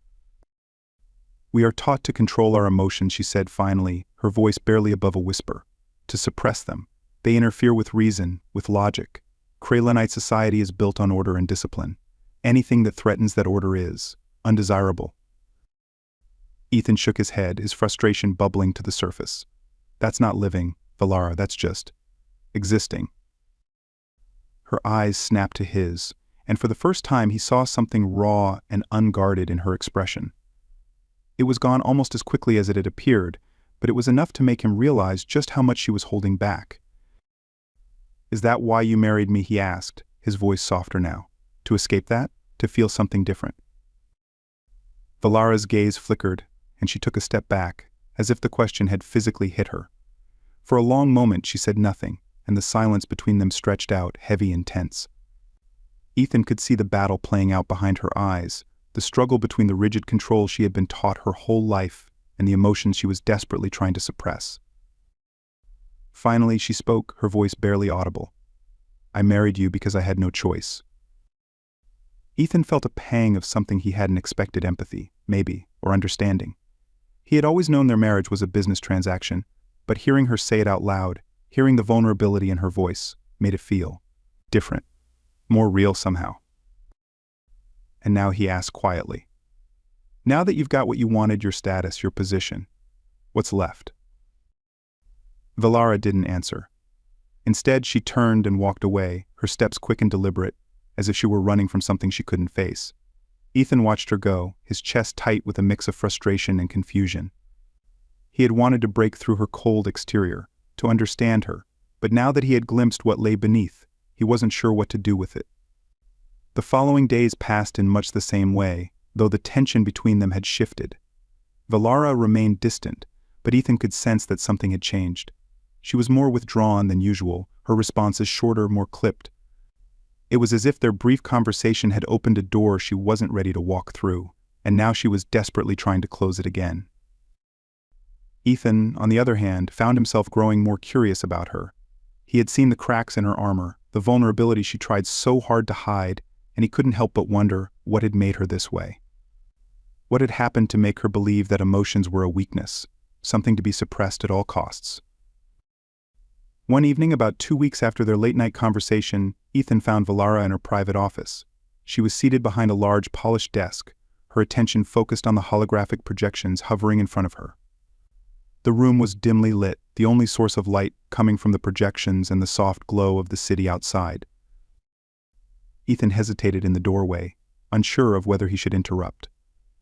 "We are taught to control our emotions," she said finally, her voice barely above a whisper. "To suppress them. They interfere with reason, with logic. Kralonite society is built on order and discipline. Anything that threatens that order is undesirable." Ethan shook his head, his frustration bubbling to the surface. "That's not living, Valara, that's just existing." Her eyes snapped to his, and for the first time he saw something raw and unguarded in her expression. It was gone almost as quickly as it had appeared, but it was enough to make him realize just how much she was holding back. "Is that why you married me?" he asked, his voice softer now. "To escape that? To feel something different?" Valara's gaze flickered, and she took a step back, as if the question had physically hit her. For a long moment she said nothing, and the silence between them stretched out, heavy and tense. Ethan could see the battle playing out behind her eyes, the struggle between the rigid control she had been taught her whole life and the emotions she was desperately trying to suppress. Finally she spoke, her voice barely audible. "I married you because I had no choice." Ethan felt a pang of something he hadn't expected: empathy, maybe, or understanding. He had always known their marriage was a business transaction, but hearing her say it out loud, hearing the vulnerability in her voice, made it feel different, more real somehow. And now he asked quietly, "Now that you've got what you wanted, your status, your position, what's left?" Valara didn't answer. Instead, she turned and walked away, her steps quick and deliberate, as if she were running from something she couldn't face. Ethan watched her go, his chest tight with a mix of frustration and confusion. He had wanted to break through her cold exterior, to understand her, but now that he had glimpsed what lay beneath, he wasn't sure what to do with it. The following days passed in much the same way, though the tension between them had shifted. Valara remained distant, but Ethan could sense that something had changed. She was more withdrawn than usual, her responses shorter, more clipped. It was as if their brief conversation had opened a door she wasn't ready to walk through, and now she was desperately trying to close it again. Ethan, on the other hand, found himself growing more curious about her. He had seen the cracks in her armor, the vulnerability she tried so hard to hide, and he couldn't help but wonder what had made her this way. What had happened to make her believe that emotions were a weakness, something to be suppressed at all costs? One evening, about 2 weeks after their late-night conversation, Ethan found Valara in her private office. She was seated behind a large, polished desk, her attention focused on the holographic projections hovering in front of her. The room was dimly lit, the only source of light coming from the projections and the soft glow of the city outside. Ethan hesitated in the doorway, unsure of whether he should interrupt.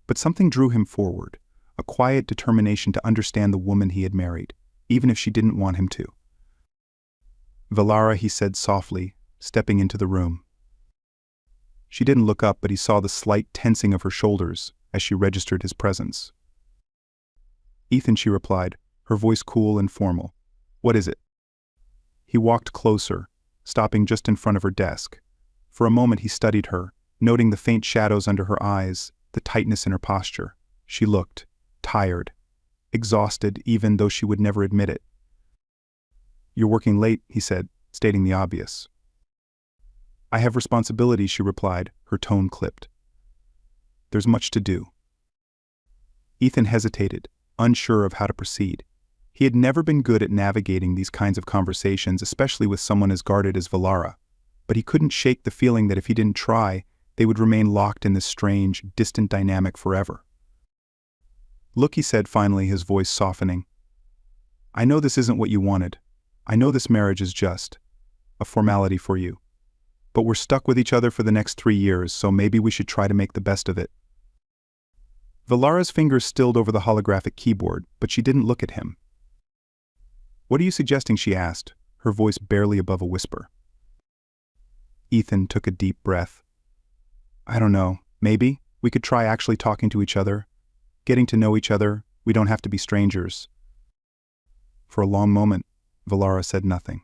But something drew him forward, a quiet determination to understand the woman he had married, even if she didn't want him to. "Valara," he said softly, stepping into the room. She didn't look up, but he saw the slight tensing of her shoulders as she registered his presence. "Ethan," she replied, her voice cool and formal. "What is it?" He walked closer, stopping just in front of her desk. For a moment he studied her, noting the faint shadows under her eyes, the tightness in her posture. She looked tired, exhausted, even though she would never admit it. "You're working late," he said, stating the obvious. "I have responsibilities," she replied, her tone clipped. "There's much to do." Ethan hesitated, unsure of how to proceed. He had never been good at navigating these kinds of conversations, especially with someone as guarded as Valara, but he couldn't shake the feeling that if he didn't try, they would remain locked in this strange, distant dynamic forever. "Look," he said finally, his voice softening. "I know this isn't what you wanted. I know this marriage is just a formality for you. But we're stuck with each other for the next 3 years, so maybe we should try to make the best of it." Valara's fingers stilled over the holographic keyboard, but she didn't look at him. "What are you suggesting?" she asked, her voice barely above a whisper. Ethan took a deep breath. "I don't know, maybe we could try actually talking to each other, getting to know each other. We don't have to be strangers." For a long moment, Valara said nothing.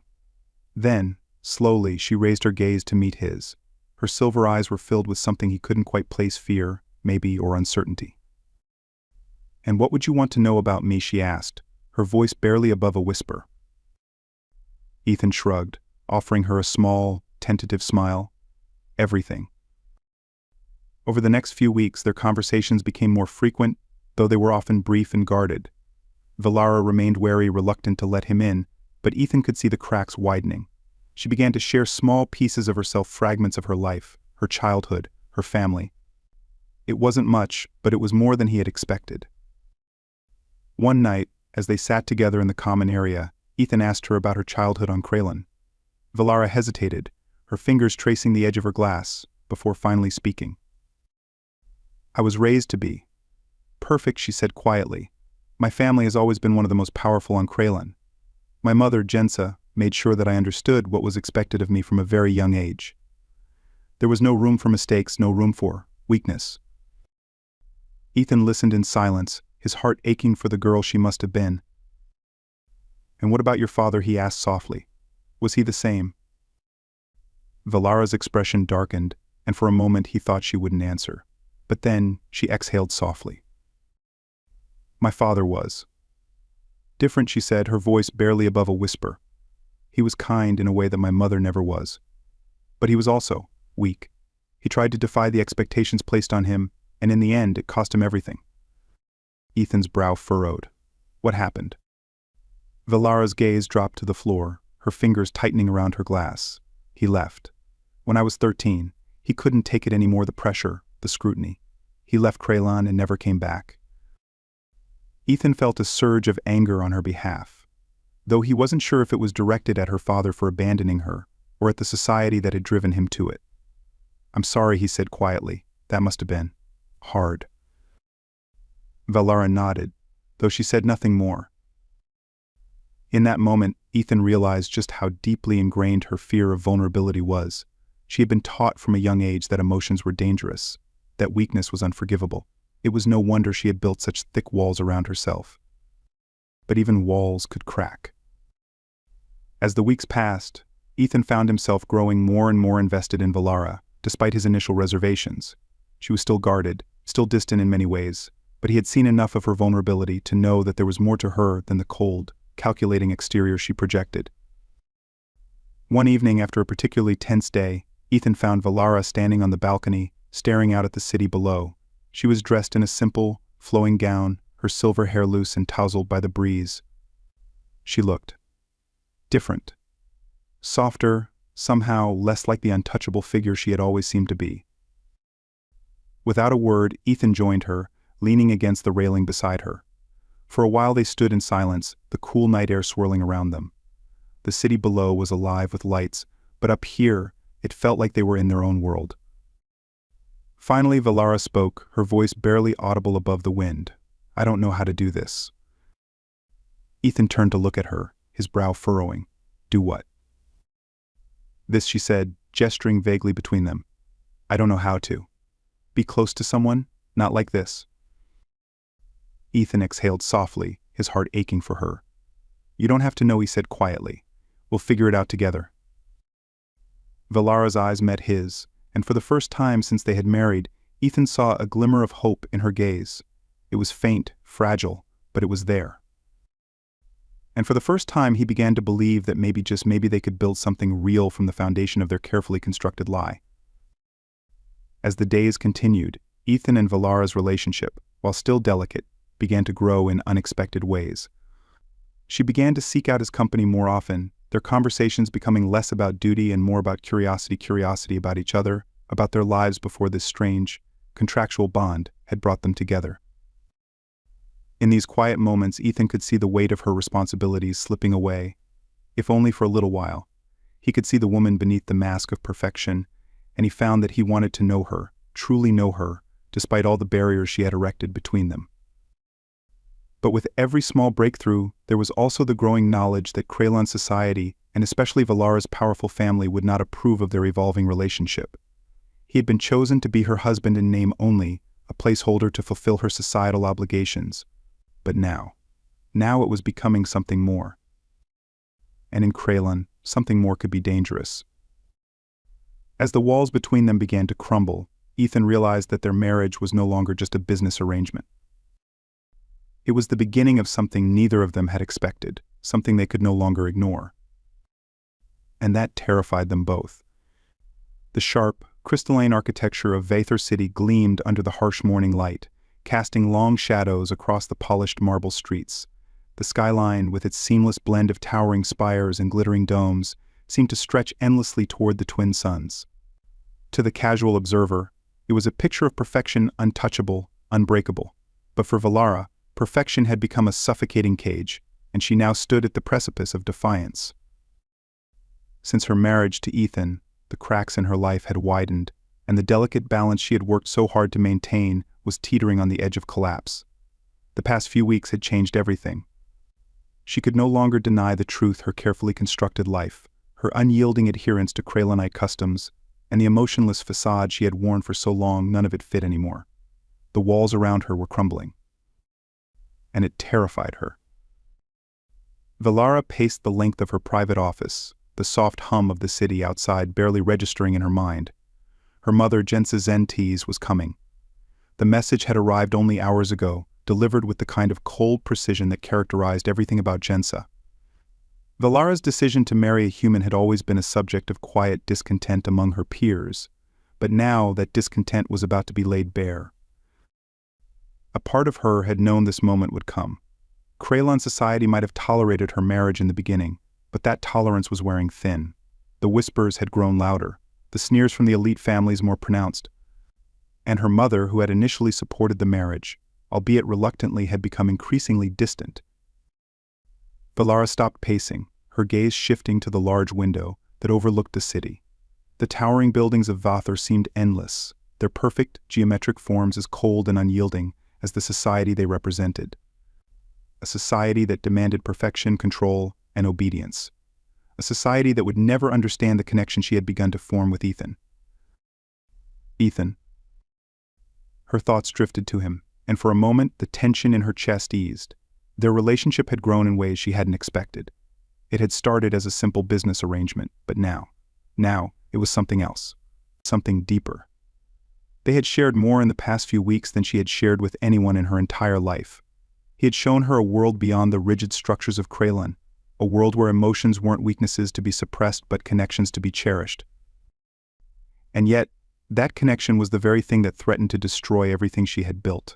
Then, slowly, she raised her gaze to meet his. Her silver eyes were filled with something he couldn't quite place, fear, maybe, or uncertainty. "And what would you want to know about me?" she asked, her voice barely above a whisper. Ethan shrugged, offering her a small, tentative smile. "Everything." Over the next few weeks, their conversations became more frequent, though they were often brief and guarded. Valara remained wary, reluctant to let him in, but Ethan could see the cracks widening. She began to share small pieces of herself, fragments of her life, her childhood, her family. It wasn't much, but it was more than he had expected. One night, as they sat together in the common area, Ethan asked her about her childhood on Kralin. Valara hesitated, her fingers tracing the edge of her glass, before finally speaking. "I was raised to be perfect," she said quietly. "My family has always been one of the most powerful on Kralin. My mother, Jensa, made sure that I understood what was expected of me from a very young age. There was no room for mistakes, no room for weakness." Ethan listened in silence, his heart aching for the girl she must have been. "And what about your father?" he asked softly. "Was he the same?" Valara's expression darkened, and for a moment he thought she wouldn't answer. But then she exhaled softly. "My father was different," she said, her voice barely above a whisper. "He was kind in a way that my mother never was. But he was also weak. He tried to defy the expectations placed on him, and in the end it cost him everything." Ethan's brow furrowed. "What happened?" Valara's gaze dropped to the floor, her fingers tightening around her glass. "He left. When I was 13, he couldn't take it anymore, the pressure, the scrutiny. He left Kralin and never came back." Ethan felt a surge of anger on her behalf, though he wasn't sure if it was directed at her father for abandoning her, or at the society that had driven him to it. "I'm sorry," he said quietly. "That must have been hard." Valara nodded, though she said nothing more. In that moment, Ethan realized just how deeply ingrained her fear of vulnerability was. She had been taught from a young age that emotions were dangerous, that weakness was unforgivable. It was no wonder she had built such thick walls around herself. But even walls could crack. As the weeks passed, Ethan found himself growing more and more invested in Valara, despite his initial reservations. She was still guarded, still distant in many ways, but he had seen enough of her vulnerability to know that there was more to her than the cold, calculating exterior she projected. One evening after a particularly tense day, Ethan found Valara standing on the balcony, staring out at the city below. She was dressed in a simple, flowing gown, her silver hair loose and tousled by the breeze. She looked different. Softer, somehow less like the untouchable figure she had always seemed to be. Without a word, Ethan joined her, leaning against the railing beside her. For a while they stood in silence, the cool night air swirling around them. The city below was alive with lights, but up here, it felt like they were in their own world. Finally, Valara spoke, her voice barely audible above the wind. "I don't know how to do this." Ethan turned to look at her, his brow furrowing. "Do what?" "This," she said, gesturing vaguely between them. "I don't know how to. Be close to someone, not like this." Ethan exhaled softly, his heart aching for her. "You don't have to know," he said quietly. "We'll figure it out together." Valara's eyes met his, and for the first time since they had married, Ethan saw a glimmer of hope in her gaze. It was faint, fragile, but it was there. And for the first time he began to believe that maybe, just maybe, they could build something real from the foundation of their carefully constructed lie. As the days continued, Ethan and Valara's relationship, while still delicate, began to grow in unexpected ways. She began to seek out his company more often, their conversations becoming less about duty and more about curiosity about each other, about their lives before this strange, contractual bond had brought them together. In these quiet moments, Ethan could see the weight of her responsibilities slipping away, if only for a little while. He could see the woman beneath the mask of perfection, and he found that he wanted to know her, truly know her, despite all the barriers she had erected between them. But with every small breakthrough, there was also the growing knowledge that Kraylan society, and especially Valara's powerful family, would not approve of their evolving relationship. He had been chosen to be her husband in name only, a placeholder to fulfill her societal obligations. But now it was becoming something more. And in Kraylan, something more could be dangerous. As the walls between them began to crumble, Ethan realized that their marriage was no longer just a business arrangement. It was the beginning of something neither of them had expected, something they could no longer ignore. And that terrified them both. The sharp, crystalline architecture of Vathor City gleamed under the harsh morning light, casting long shadows across the polished marble streets. The skyline, with its seamless blend of towering spires and glittering domes, seemed to stretch endlessly toward the twin suns. To the casual observer, it was a picture of perfection, untouchable, unbreakable. But for Valara, perfection had become a suffocating cage, and she now stood at the precipice of defiance. Since her marriage to Ethan, the cracks in her life had widened, and the delicate balance she had worked so hard to maintain was teetering on the edge of collapse. The past few weeks had changed everything. She could no longer deny the truth: her carefully constructed life, her unyielding adherence to Kraylanite customs, and the emotionless facade she had worn for so long, none of it fit anymore. The walls around her were crumbling. And it terrified her. Valara paced the length of her private office, the soft hum of the city outside barely registering in her mind. Her mother, Jensa Zentis, was coming. The message had arrived only hours ago, delivered with the kind of cold precision that characterized everything about Jensa. Valara's decision to marry a human had always been a subject of quiet discontent among her peers, but now that discontent was about to be laid bare. A part of her had known this moment would come. Kraylan society might have tolerated her marriage in the beginning, but that tolerance was wearing thin. The whispers had grown louder, the sneers from the elite families more pronounced. And her mother, who had initially supported the marriage, albeit reluctantly, had become increasingly distant. Valara stopped pacing, her gaze shifting to the large window that overlooked the city. The towering buildings of Vathor seemed endless, their perfect geometric forms as cold and unyielding as the society they represented. A society that demanded perfection, control, and obedience. A society that would never understand the connection she had begun to form with Ethan. Ethan. Her thoughts drifted to him, and for a moment the tension in her chest eased. Their relationship had grown in ways she hadn't expected. It had started as a simple business arrangement, but now it was something else, something deeper. They had shared more in the past few weeks than she had shared with anyone in her entire life. He had shown her a world beyond the rigid structures of Kralin, a world where emotions weren't weaknesses to be suppressed but connections to be cherished. And yet, that connection was the very thing that threatened to destroy everything she had built.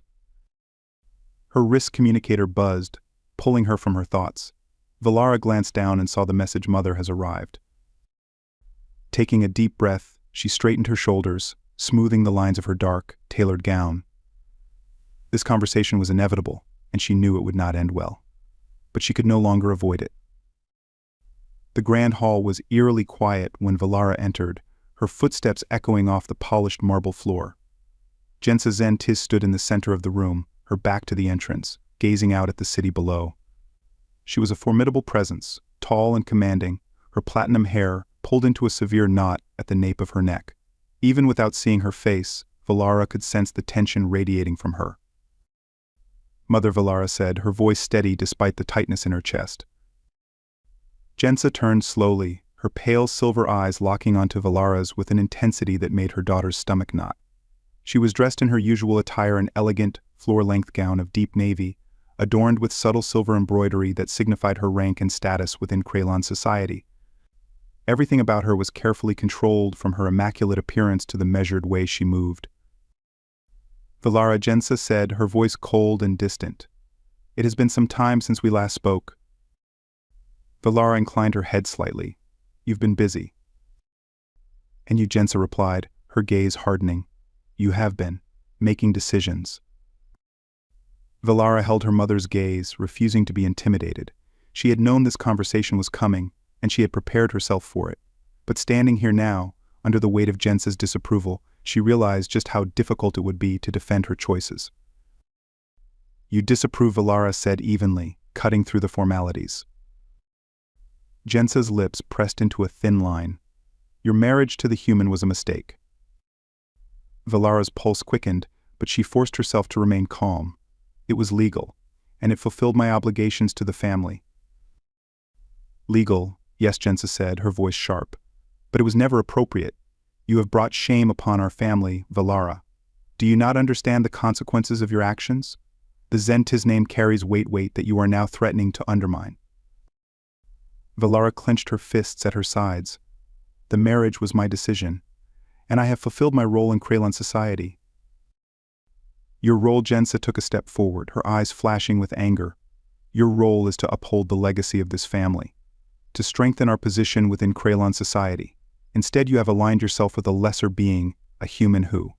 Her wrist communicator buzzed, pulling her from her thoughts. Valara glanced down and saw the message "Mother has arrived." Taking a deep breath, she straightened her shoulders, smoothing the lines of her dark, tailored gown. This conversation was inevitable, and she knew it would not end well. But she could no longer avoid it. The grand hall was eerily quiet when Valara entered, her footsteps echoing off the polished marble floor. Jensa Zentis stood in the center of the room, her back to the entrance, gazing out at the city below. She was a formidable presence, tall and commanding, her platinum hair pulled into a severe knot at the nape of her neck. Even without seeing her face, Valara could sense the tension radiating from her. "Mother," Valara said, her voice steady despite the tightness in her chest. Jensa turned slowly, her pale silver eyes locking onto Valara's with an intensity that made her daughter's stomach knot. She was dressed in her usual attire, an elegant, floor-length gown of deep navy, adorned with subtle silver embroidery that signified her rank and status within Kralin society. Everything about her was carefully controlled, from her immaculate appearance to the measured way she moved. "Valara," Jensa said, her voice cold and distant. "It has been some time since we last spoke." Valara inclined her head slightly. "You've been busy." "And you," Jensa replied, her gaze hardening. "You have been, making decisions." Valara held her mother's gaze, refusing to be intimidated. She had known this conversation was coming, and she had prepared herself for it. But standing here now, under the weight of Jensa's disapproval, she realized just how difficult it would be to defend her choices. "You disapprove," Valara said evenly, cutting through the formalities. Jensa's lips pressed into a thin line. "Your marriage to the human was a mistake." Valara's pulse quickened, but she forced herself to remain calm. "It was legal, and it fulfilled my obligations to the family." "Legal, yes," Jensa said, her voice sharp. "But it was never appropriate. You have brought shame upon our family, Valara. Do you not understand the consequences of your actions? The Zentis name carries weight that you are now threatening to undermine." Valara clenched her fists at her sides. "The marriage was my decision, and I have fulfilled my role in Kralin society." "Your role," Jensa took a step forward, her eyes flashing with anger. "Your role is to uphold the legacy of this family, to strengthen our position within Kralin society. Instead, you have aligned yourself with a lesser being, a human who—"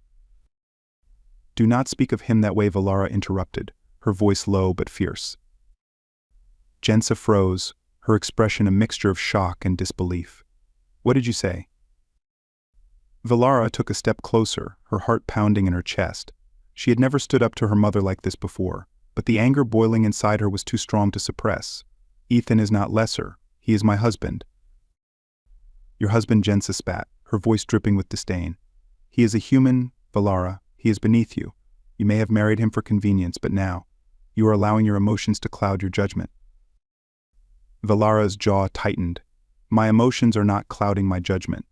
"Do not speak of him that way," Valara interrupted, her voice low but fierce. Jensa froze, her expression a mixture of shock and disbelief. "What did you say?" Valara took a step closer, her heart pounding in her chest. She had never stood up to her mother like this before, but the anger boiling inside her was too strong to suppress. "Ethan is not lesser. He is my husband." "Your husband," Jensa spat, her voice dripping with disdain. "He is a human, Valara. He is beneath you. You may have married him for convenience, but now, you are allowing your emotions to cloud your judgment." Valara's jaw tightened. "My emotions are not clouding my judgment.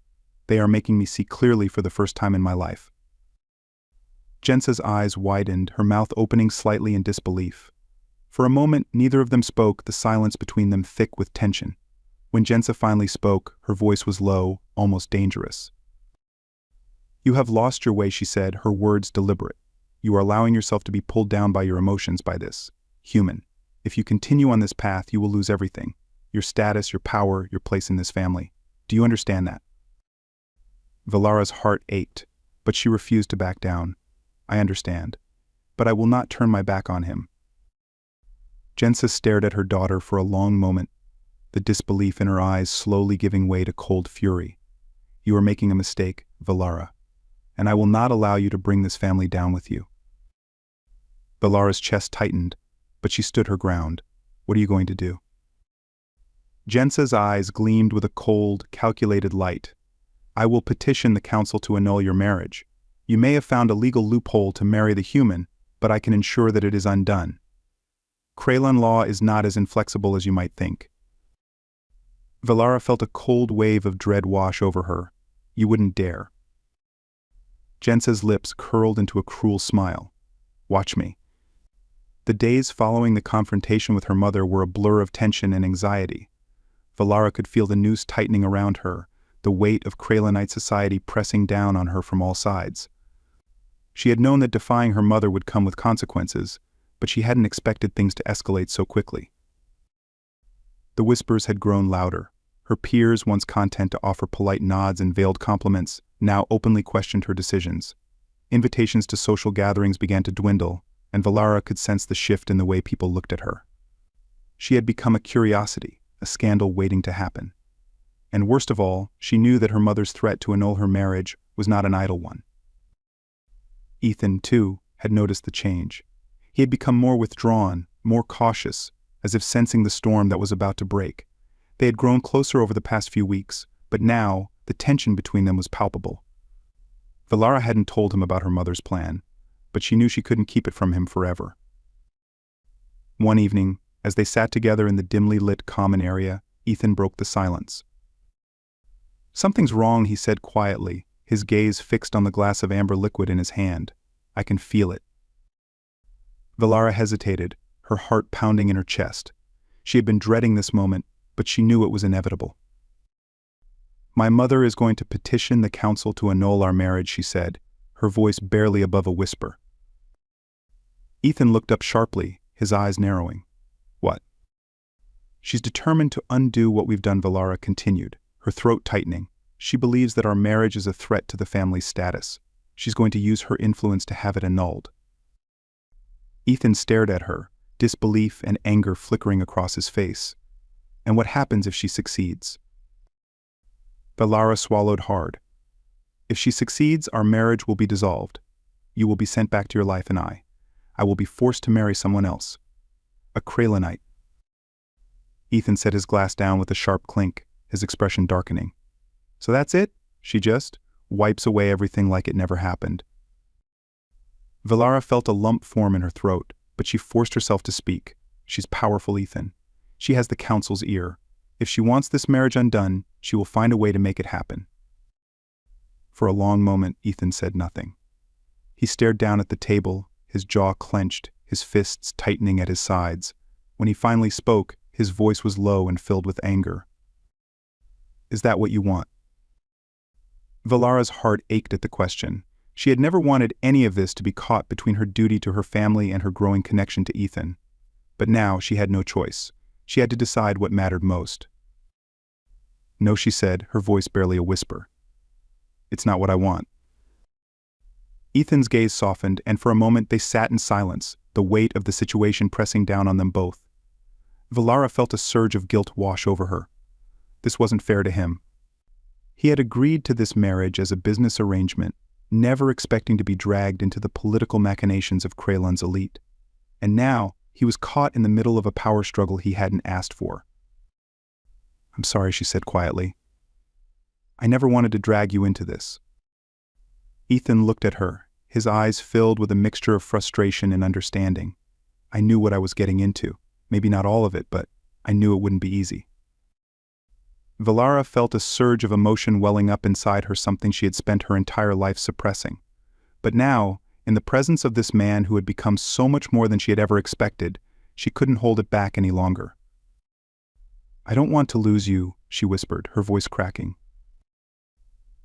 They are making me see clearly for the first time in my life." Jensa's eyes widened, her mouth opening slightly in disbelief. For a moment, neither of them spoke, the silence between them thick with tension. When Jensa finally spoke, her voice was low, almost dangerous. "You have lost your way," she said, her words deliberate. "You are allowing yourself to be pulled down by your emotions by this human. If you continue on this path, you will lose everything. Your status, your power, your place in this family. Do you understand that?" Valara's heart ached, but she refused to back down. "I understand, but I will not turn my back on him." Jensa stared at her daughter for a long moment, the disbelief in her eyes slowly giving way to cold fury. "You are making a mistake, Valara, and I will not allow you to bring this family down with you." Valara's chest tightened, but she stood her ground. "What are you going to do?" Jensa's eyes gleamed with a cold, calculated light. "I will petition the council to annul your marriage. You may have found a legal loophole to marry the human, but I can ensure that it is undone. Kralin law is not as inflexible as you might think." Valara felt a cold wave of dread wash over her. "You wouldn't dare." Jensa's lips curled into a cruel smile. Watch me. The days following the confrontation with her mother were a blur of tension and anxiety. Valara could feel the noose tightening around her, the weight of Kralenite society pressing down on her from all sides. She had known that defying her mother would come with consequences, but she hadn't expected things to escalate so quickly. The whispers had grown louder. Her peers, once content to offer polite nods and veiled compliments, now openly questioned her decisions. Invitations to social gatherings began to dwindle, and Valara could sense the shift in the way people looked at her. She had become a curiosity, a scandal waiting to happen. And worst of all, she knew that her mother's threat to annul her marriage was not an idle one. Ethan, too, had noticed the change. He had become more withdrawn, more cautious, as if sensing the storm that was about to break. They had grown closer over the past few weeks, but now the tension between them was palpable. Valara hadn't told him about her mother's plan, but she knew she couldn't keep it from him forever. One evening, as they sat together in the dimly lit common area, Ethan broke the silence. "Something's wrong," he said quietly, his gaze fixed on the glass of amber liquid in his hand. "I can feel it." Valara hesitated, her heart pounding in her chest. She had been dreading this moment, but she knew it was inevitable. "My mother is going to petition the council to annul our marriage," she said, her voice barely above a whisper. Ethan looked up sharply, his eyes narrowing. "What?" "She's determined to undo what we've done," Valara continued, her throat tightening. "She believes that our marriage is a threat to the family's status. She's going to use her influence to have it annulled." Ethan stared at her, disbelief and anger flickering across his face. "And what happens if she succeeds?" Valara swallowed hard. "If she succeeds, our marriage will be dissolved. You will be sent back to your life, and I will be forced to marry someone else. A Kralenite." Ethan set his glass down with a sharp clink, his expression darkening. "So that's it? She just wipes away everything like it never happened." Valara felt a lump form in her throat, but she forced herself to speak. "She's powerful, Ethan. She has the council's ear. If she wants this marriage undone, she will find a way to make it happen." For a long moment, Ethan said nothing. He stared down at the table, his jaw clenched, his fists tightening at his sides. When he finally spoke, his voice was low and filled with anger. "Is that what you want?" Valara's heart ached at the question. She had never wanted any of this to be caught between her duty to her family and her growing connection to Ethan. But now she had no choice. She had to decide what mattered most. "No," she said, her voice barely a whisper. "It's not what I want." Ethan's gaze softened, and for a moment they sat in silence, the weight of the situation pressing down on them both. Valara felt a surge of guilt wash over her. This wasn't fair to him. He had agreed to this marriage as a business arrangement, never expecting to be dragged into the political machinations of Kraylan's elite. And now, he was caught in the middle of a power struggle he hadn't asked for. "I'm sorry," she said quietly. "I never wanted to drag you into this." Ethan looked at her, his eyes filled with a mixture of frustration and understanding. "I knew what I was getting into. Maybe not all of it, but I knew it wouldn't be easy." Valara felt a surge of emotion welling up inside her, something she had spent her entire life suppressing. But now, in the presence of this man who had become so much more than she had ever expected, she couldn't hold it back any longer. "I don't want to lose you," she whispered, her voice cracking.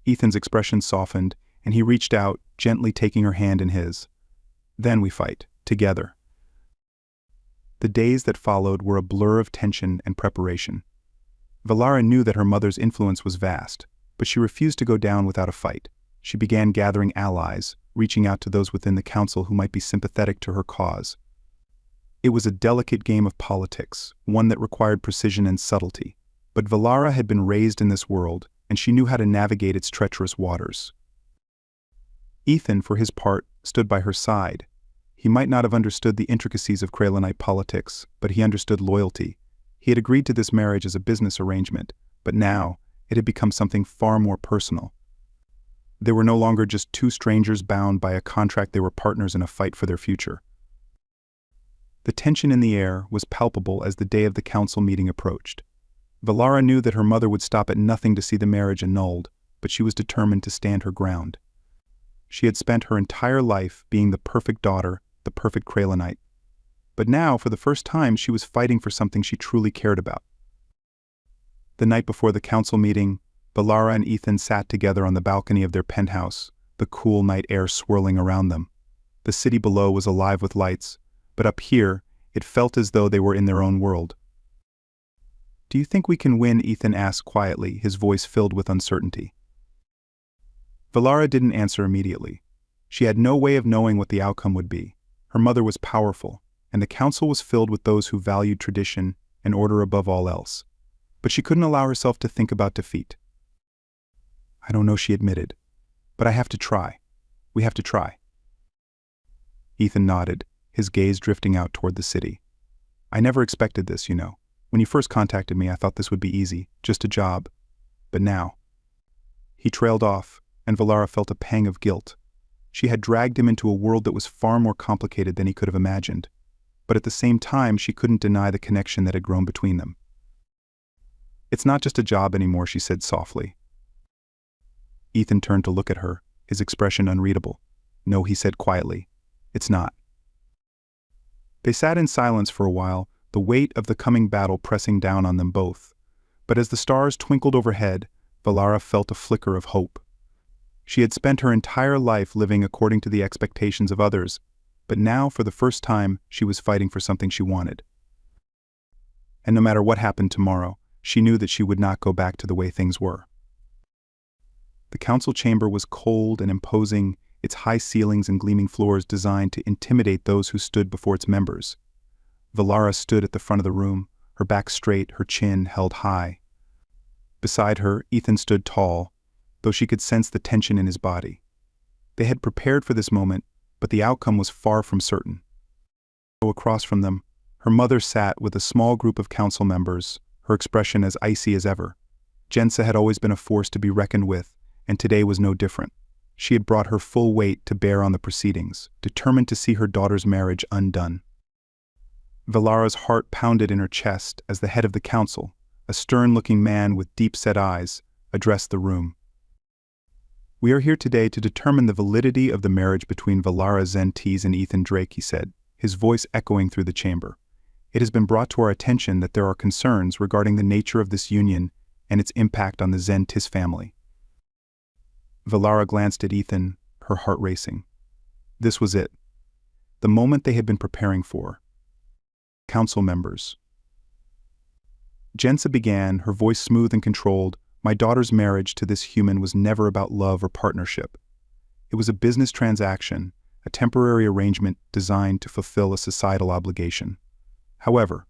Ethan's expression softened, and he reached out, gently taking her hand in his. "Then we fight, together." The days that followed were a blur of tension and preparation. Valara knew that her mother's influence was vast, but she refused to go down without a fight. She began gathering allies, reaching out to those within the council who might be sympathetic to her cause. It was a delicate game of politics, one that required precision and subtlety. But Valara had been raised in this world, and she knew how to navigate its treacherous waters. Ethan, for his part, stood by her side. He might not have understood the intricacies of Kralenite politics, but he understood loyalty. He had agreed to this marriage as a business arrangement, but now it had become something far more personal. They were no longer just two strangers bound by a contract, they were partners in a fight for their future. The tension in the air was palpable as the day of the council meeting approached. Valara knew that her mother would stop at nothing to see the marriage annulled, but she was determined to stand her ground. She had spent her entire life being the perfect daughter, the perfect Kraylanite. But now, for the first time, she was fighting for something she truly cared about. The night before the council meeting, Valara and Ethan sat together on the balcony of their penthouse, the cool night air swirling around them. The city below was alive with lights, but up here, it felt as though they were in their own world. "Do you think we can win?" Ethan asked quietly, his voice filled with uncertainty. Valara didn't answer immediately. She had no way of knowing what the outcome would be. Her mother was powerful, and the council was filled with those who valued tradition and order above all else. But she couldn't allow herself to think about defeat. "I don't know," she admitted, "but I have to try. We have to try." Ethan nodded, his gaze drifting out toward the city. "I never expected this, you know. When you first contacted me, I thought this would be easy, just a job. But now..." He trailed off, and Valara felt a pang of guilt. She had dragged him into a world that was far more complicated than he could have imagined. But at the same time, she couldn't deny the connection that had grown between them. "It's not just a job anymore," she said softly. Ethan turned to look at her, his expression unreadable. "No," he said quietly. "It's not." They sat in silence for a while, the weight of the coming battle pressing down on them both. But as the stars twinkled overhead, Valara felt a flicker of hope. She had spent her entire life living according to the expectations of others, but now, for the first time, she was fighting for something she wanted. And no matter what happened tomorrow, she knew that she would not go back to the way things were. The council chamber was cold and imposing, its high ceilings and gleaming floors designed to intimidate those who stood before its members. Valara stood at the front of the room, her back straight, her chin held high. Beside her, Ethan stood tall, though she could sense the tension in his body. They had prepared for this moment, but the outcome was far from certain. Across from them, her mother sat with a small group of council members, her expression as icy as ever. Jensa had always been a force to be reckoned with, and today was no different. She had brought her full weight to bear on the proceedings, determined to see her daughter's marriage undone. Valara's heart pounded in her chest as the head of the council, a stern-looking man with deep-set eyes, addressed the room. "We are here today to determine the validity of the marriage between Valara Zentis and Ethan Drake," he said, his voice echoing through the chamber. "It has been brought to our attention that there are concerns regarding the nature of this union and its impact on the Zentis family." Valara glanced at Ethan, her heart racing. This was it. The moment they had been preparing for. Council members. Jensa began, her voice smooth and controlled. "My daughter's marriage to this human was never about love or partnership. It was a business transaction, a temporary arrangement designed to fulfill a societal obligation. However,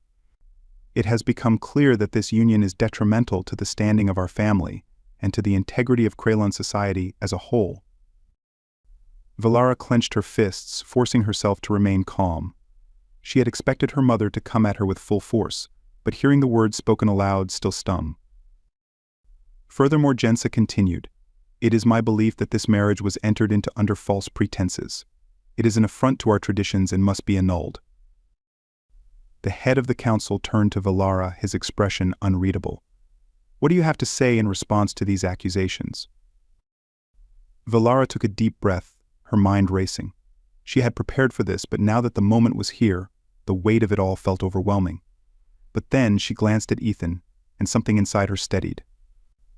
it has become clear that this union is detrimental to the standing of our family and to the integrity of Kraylan society as a whole." Valara clenched her fists, forcing herself to remain calm. She had expected her mother to come at her with full force, but hearing the words spoken aloud still stung. Furthermore, Jensa continued, "It is my belief that this marriage was entered into under false pretenses. It is an affront to our traditions and must be annulled." The head of the council turned to Valara, his expression unreadable. "What do you have to say in response to these accusations?" Valara took a deep breath, her mind racing. She had prepared for this, but now that the moment was here, the weight of it all felt overwhelming. But then she glanced at Ethan, and something inside her steadied.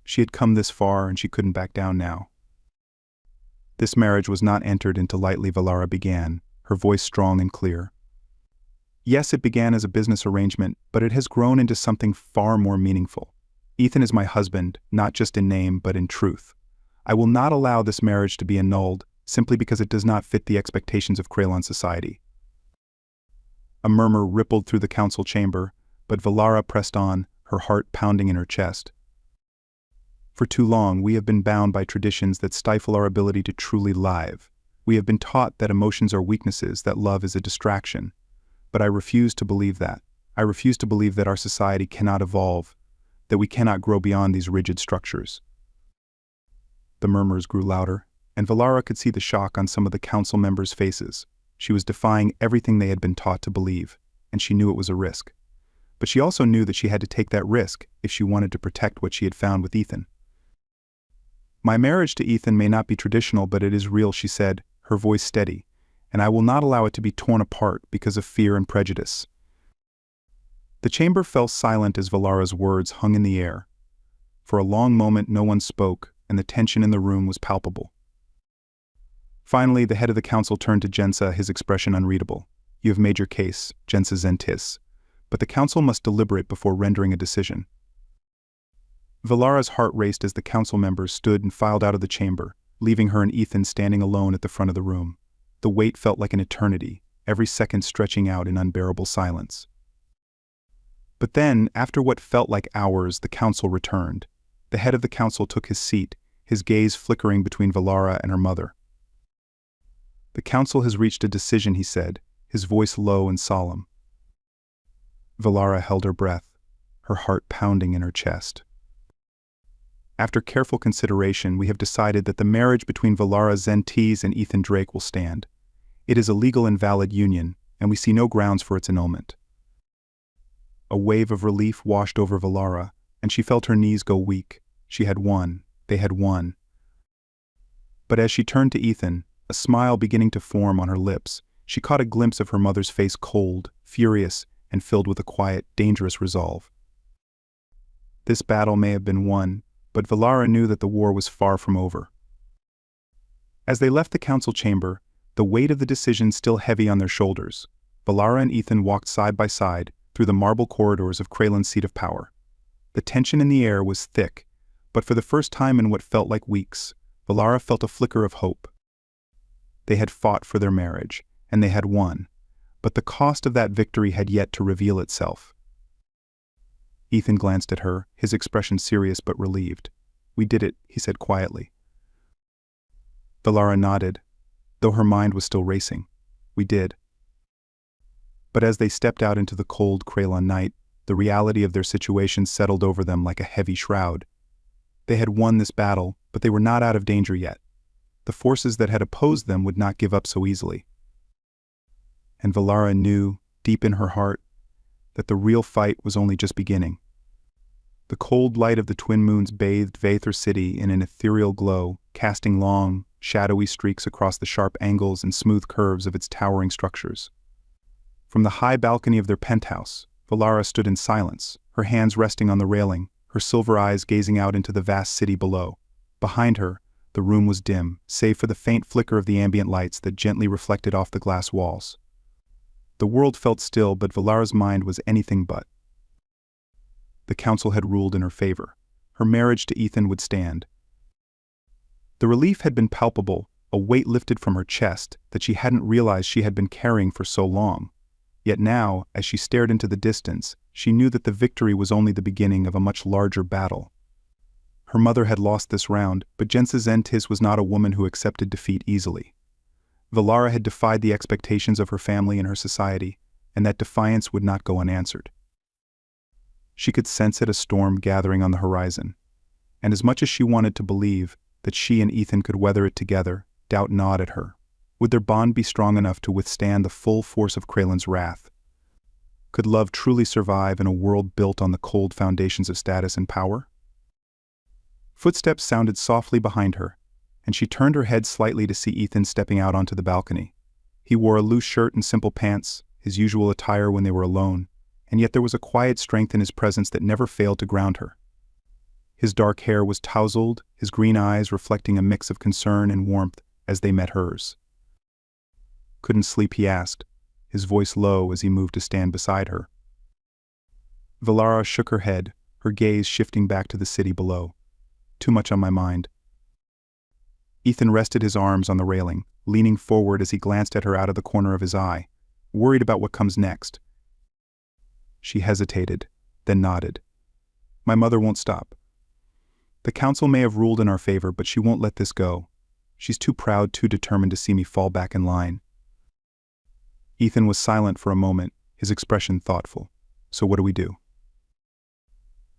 She had come this far, and she couldn't back down now. "This marriage was not entered into lightly," Valara began, her voice strong and clear. "Yes, it began as a business arrangement, but it has grown into something far more meaningful. Ethan is my husband, not just in name, but in truth. I will not allow this marriage to be annulled, simply because it does not fit the expectations of Kraylan society." A murmur rippled through the council chamber, but Valara pressed on, her heart pounding in her chest. "For too long, we have been bound by traditions that stifle our ability to truly live. We have been taught that emotions are weaknesses, that love is a distraction. But I refuse to believe that. I refuse to believe that our society cannot evolve, that we cannot grow beyond these rigid structures." The murmurs grew louder, and Valara could see the shock on some of the council members' faces. She was defying everything they had been taught to believe, and she knew it was a risk. But she also knew that she had to take that risk if she wanted to protect what she had found with Ethan. My marriage to Ethan may not be traditional, but it is real, she said, her voice steady, and I will not allow it to be torn apart because of fear and prejudice. The chamber fell silent as Valara's words hung in the air. For a long moment no one spoke, and the tension in the room was palpable. Finally, the head of the council turned to Jensa, his expression unreadable. You have made your case, Jensa Zentis, but the council must deliberate before rendering a decision. Valara's heart raced as the council members stood and filed out of the chamber, leaving her and Ethan standing alone at the front of the room. The wait felt like an eternity, every second stretching out in unbearable silence. But then, after what felt like hours, the council returned. The head of the council took his seat, his gaze flickering between Valara and her mother. The council has reached a decision, he said, his voice low and solemn. Valara held her breath, her heart pounding in her chest. After careful consideration, we have decided that the marriage between Valara Zentis and Ethan Drake will stand. It is a legal and valid union, and we see no grounds for its annulment. A wave of relief washed over Valara, and she felt her knees go weak. She had won. They had won. But as she turned to Ethan, a smile beginning to form on her lips, she caught a glimpse of her mother's face, cold, furious, and filled with a quiet, dangerous resolve. This battle may have been won, but Valara knew that the war was far from over. As they left the council chamber, the weight of the decision still heavy on their shoulders, Valara and Ethan walked side by side through the marble corridors of Kralen's seat of power. The tension in the air was thick, but for the first time in what felt like weeks, Valara felt a flicker of hope. They had fought for their marriage, and they had won, but the cost of that victory had yet to reveal itself. Ethan glanced at her, his expression serious but relieved. We did it, he said quietly. Valara nodded, though her mind was still racing. We did. But as they stepped out into the cold Kralon night, the reality of their situation settled over them like a heavy shroud. They had won this battle, but they were not out of danger yet. The forces that had opposed them would not give up so easily. And Valara knew, deep in her heart, that the real fight was only just beginning. The cold light of the twin moons bathed Vaethor City in an ethereal glow, casting long, shadowy streaks across the sharp angles and smooth curves of its towering structures. From the high balcony of their penthouse, Valara stood in silence, her hands resting on the railing, her silver eyes gazing out into the vast city below. Behind her, the room was dim, save for the faint flicker of the ambient lights that gently reflected off the glass walls. The world felt still, but Valara's mind was anything but. The council had ruled in her favor. Her marriage to Ethan would stand. The relief had been palpable, a weight lifted from her chest that she hadn't realized she had been carrying for so long. Yet now, as she stared into the distance, she knew that the victory was only the beginning of a much larger battle. Her mother had lost this round, but Jensa Zentis was not a woman who accepted defeat easily. Valara had defied the expectations of her family and her society, and that defiance would not go unanswered. She could sense it, a storm gathering on the horizon, and as much as she wanted to believe that she and Ethan could weather it together, doubt gnawed at her. Would their bond be strong enough to withstand the full force of Kralen's wrath? Could love truly survive in a world built on the cold foundations of status and power? Footsteps sounded softly behind her, and she turned her head slightly to see Ethan stepping out onto the balcony. He wore a loose shirt and simple pants, his usual attire when they were alone, and yet there was a quiet strength in his presence that never failed to ground her. His dark hair was tousled, his green eyes reflecting a mix of concern and warmth as they met hers. Couldn't sleep, he asked, his voice low as he moved to stand beside her. Valara shook her head, her gaze shifting back to the city below. Too much on my mind. Ethan rested his arms on the railing, leaning forward as he glanced at her out of the corner of his eye, worried about what comes next. She hesitated, then nodded. My mother won't stop. The council may have ruled in our favor, but she won't let this go. She's too proud, too determined to see me fall back in line. Ethan was silent for a moment, his expression thoughtful. So what do we do?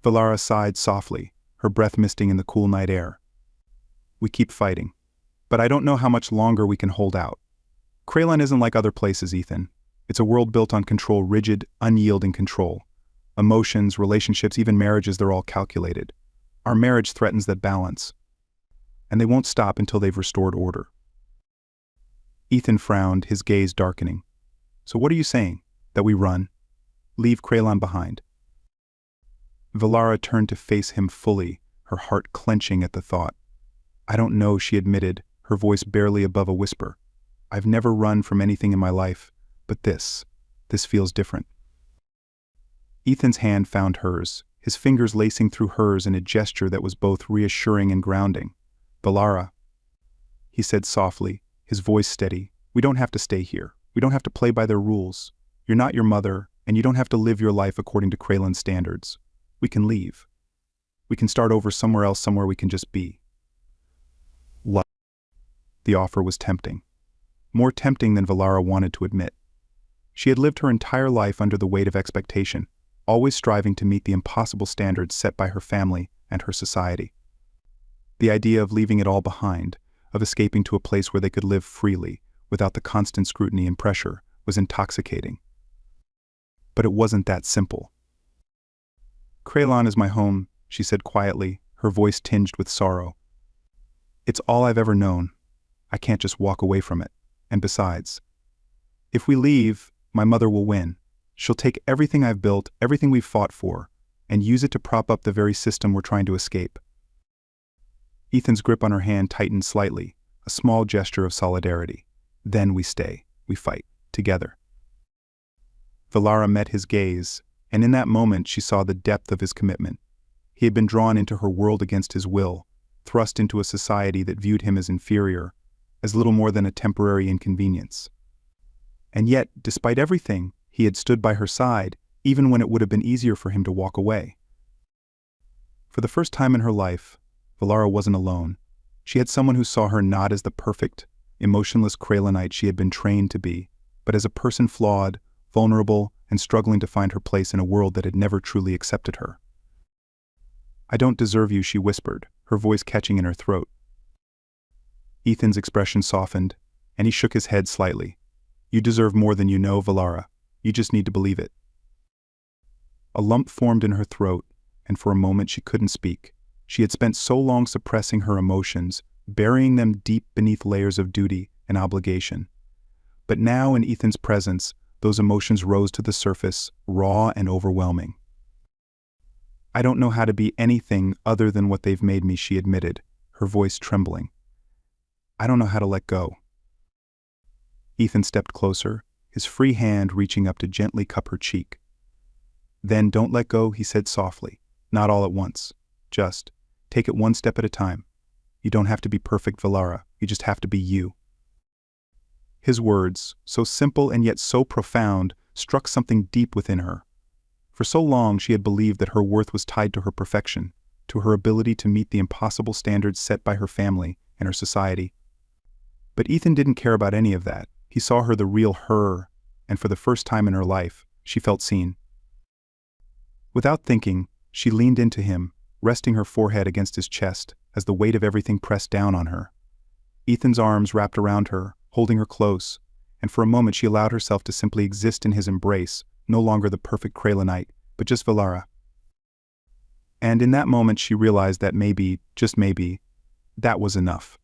Valara sighed softly, her breath misting in the cool night air. We keep fighting. But I don't know how much longer we can hold out. Kralon isn't like other places, Ethan. It's a world built on control, rigid, unyielding control. Emotions, relationships, even marriages, they're all calculated. Our marriage threatens that balance. and they won't stop until they've restored order. Ethan frowned, his gaze darkening. So what are you saying? That we run? Leave Kralon behind? Valara turned to face him fully, her heart clenching at the thought. I don't know, she admitted, her voice barely above a whisper. I've never run from anything in my life, but this feels different. Ethan's hand found hers, his fingers lacing through hers in a gesture that was both reassuring and grounding. Valara, he said softly, his voice steady, we don't have to stay here. We don't have to play by their rules. You're not your mother, and you don't have to live your life according to Kralon's standards. We can leave. We can start over somewhere else, somewhere we can just be. The offer was tempting. More tempting than Valara wanted to admit. She had lived her entire life under the weight of expectation, always striving to meet the impossible standards set by her family and her society. The idea of leaving it all behind, of escaping to a place where they could live freely, without the constant scrutiny and pressure, was intoxicating. But it wasn't that simple. Kralon is my home, she said quietly, her voice tinged with sorrow. It's all I've ever known. I can't just walk away from it. And besides, if we leave, my mother will win. She'll take everything I've built, everything we've fought for, and use it to prop up the very system we're trying to escape. Ethan's grip on her hand tightened slightly, a small gesture of solidarity. Then we stay, we fight, together. Valara met his gaze, and in that moment she saw the depth of his commitment. He had been drawn into her world against his will, thrust into a society that viewed him as inferior, as little more than a temporary inconvenience. And yet, despite everything, he had stood by her side, even when it would have been easier for him to walk away. For the first time in her life, Valara wasn't alone. She had someone who saw her not as the perfect, emotionless Kralonite she had been trained to be, but as a person flawed, vulnerable, and struggling to find her place in a world that had never truly accepted her. I don't deserve you, she whispered, her voice catching in her throat. Ethan's expression softened, and he shook his head slightly. You deserve more than you know, Valara. You just need to believe it. A lump formed in her throat, and for a moment she couldn't speak. She had spent so long suppressing her emotions, burying them deep beneath layers of duty and obligation. But now, in Ethan's presence, those emotions rose to the surface, raw and overwhelming. I don't know how to be anything other than what they've made me, she admitted, her voice trembling. I don't know how to let go. Ethan stepped closer, his free hand reaching up to gently cup her cheek. Then don't let go, he said softly, not all at once. Just take it one step at a time. You don't have to be perfect, Valara, you just have to be you. His words, so simple and yet so profound, struck something deep within her. For so long she had believed that her worth was tied to her perfection, to her ability to meet the impossible standards set by her family and her society. But Ethan didn't care about any of that. He saw her the real her, and for the first time in her life, she felt seen. Without thinking, she leaned into him, resting her forehead against his chest as the weight of everything pressed down on her. Ethan's arms wrapped around her, holding her close, and for a moment she allowed herself to simply exist in his embrace, no longer the perfect Kralonite, but just Valara. And in that moment she realized that maybe, just maybe, that was enough.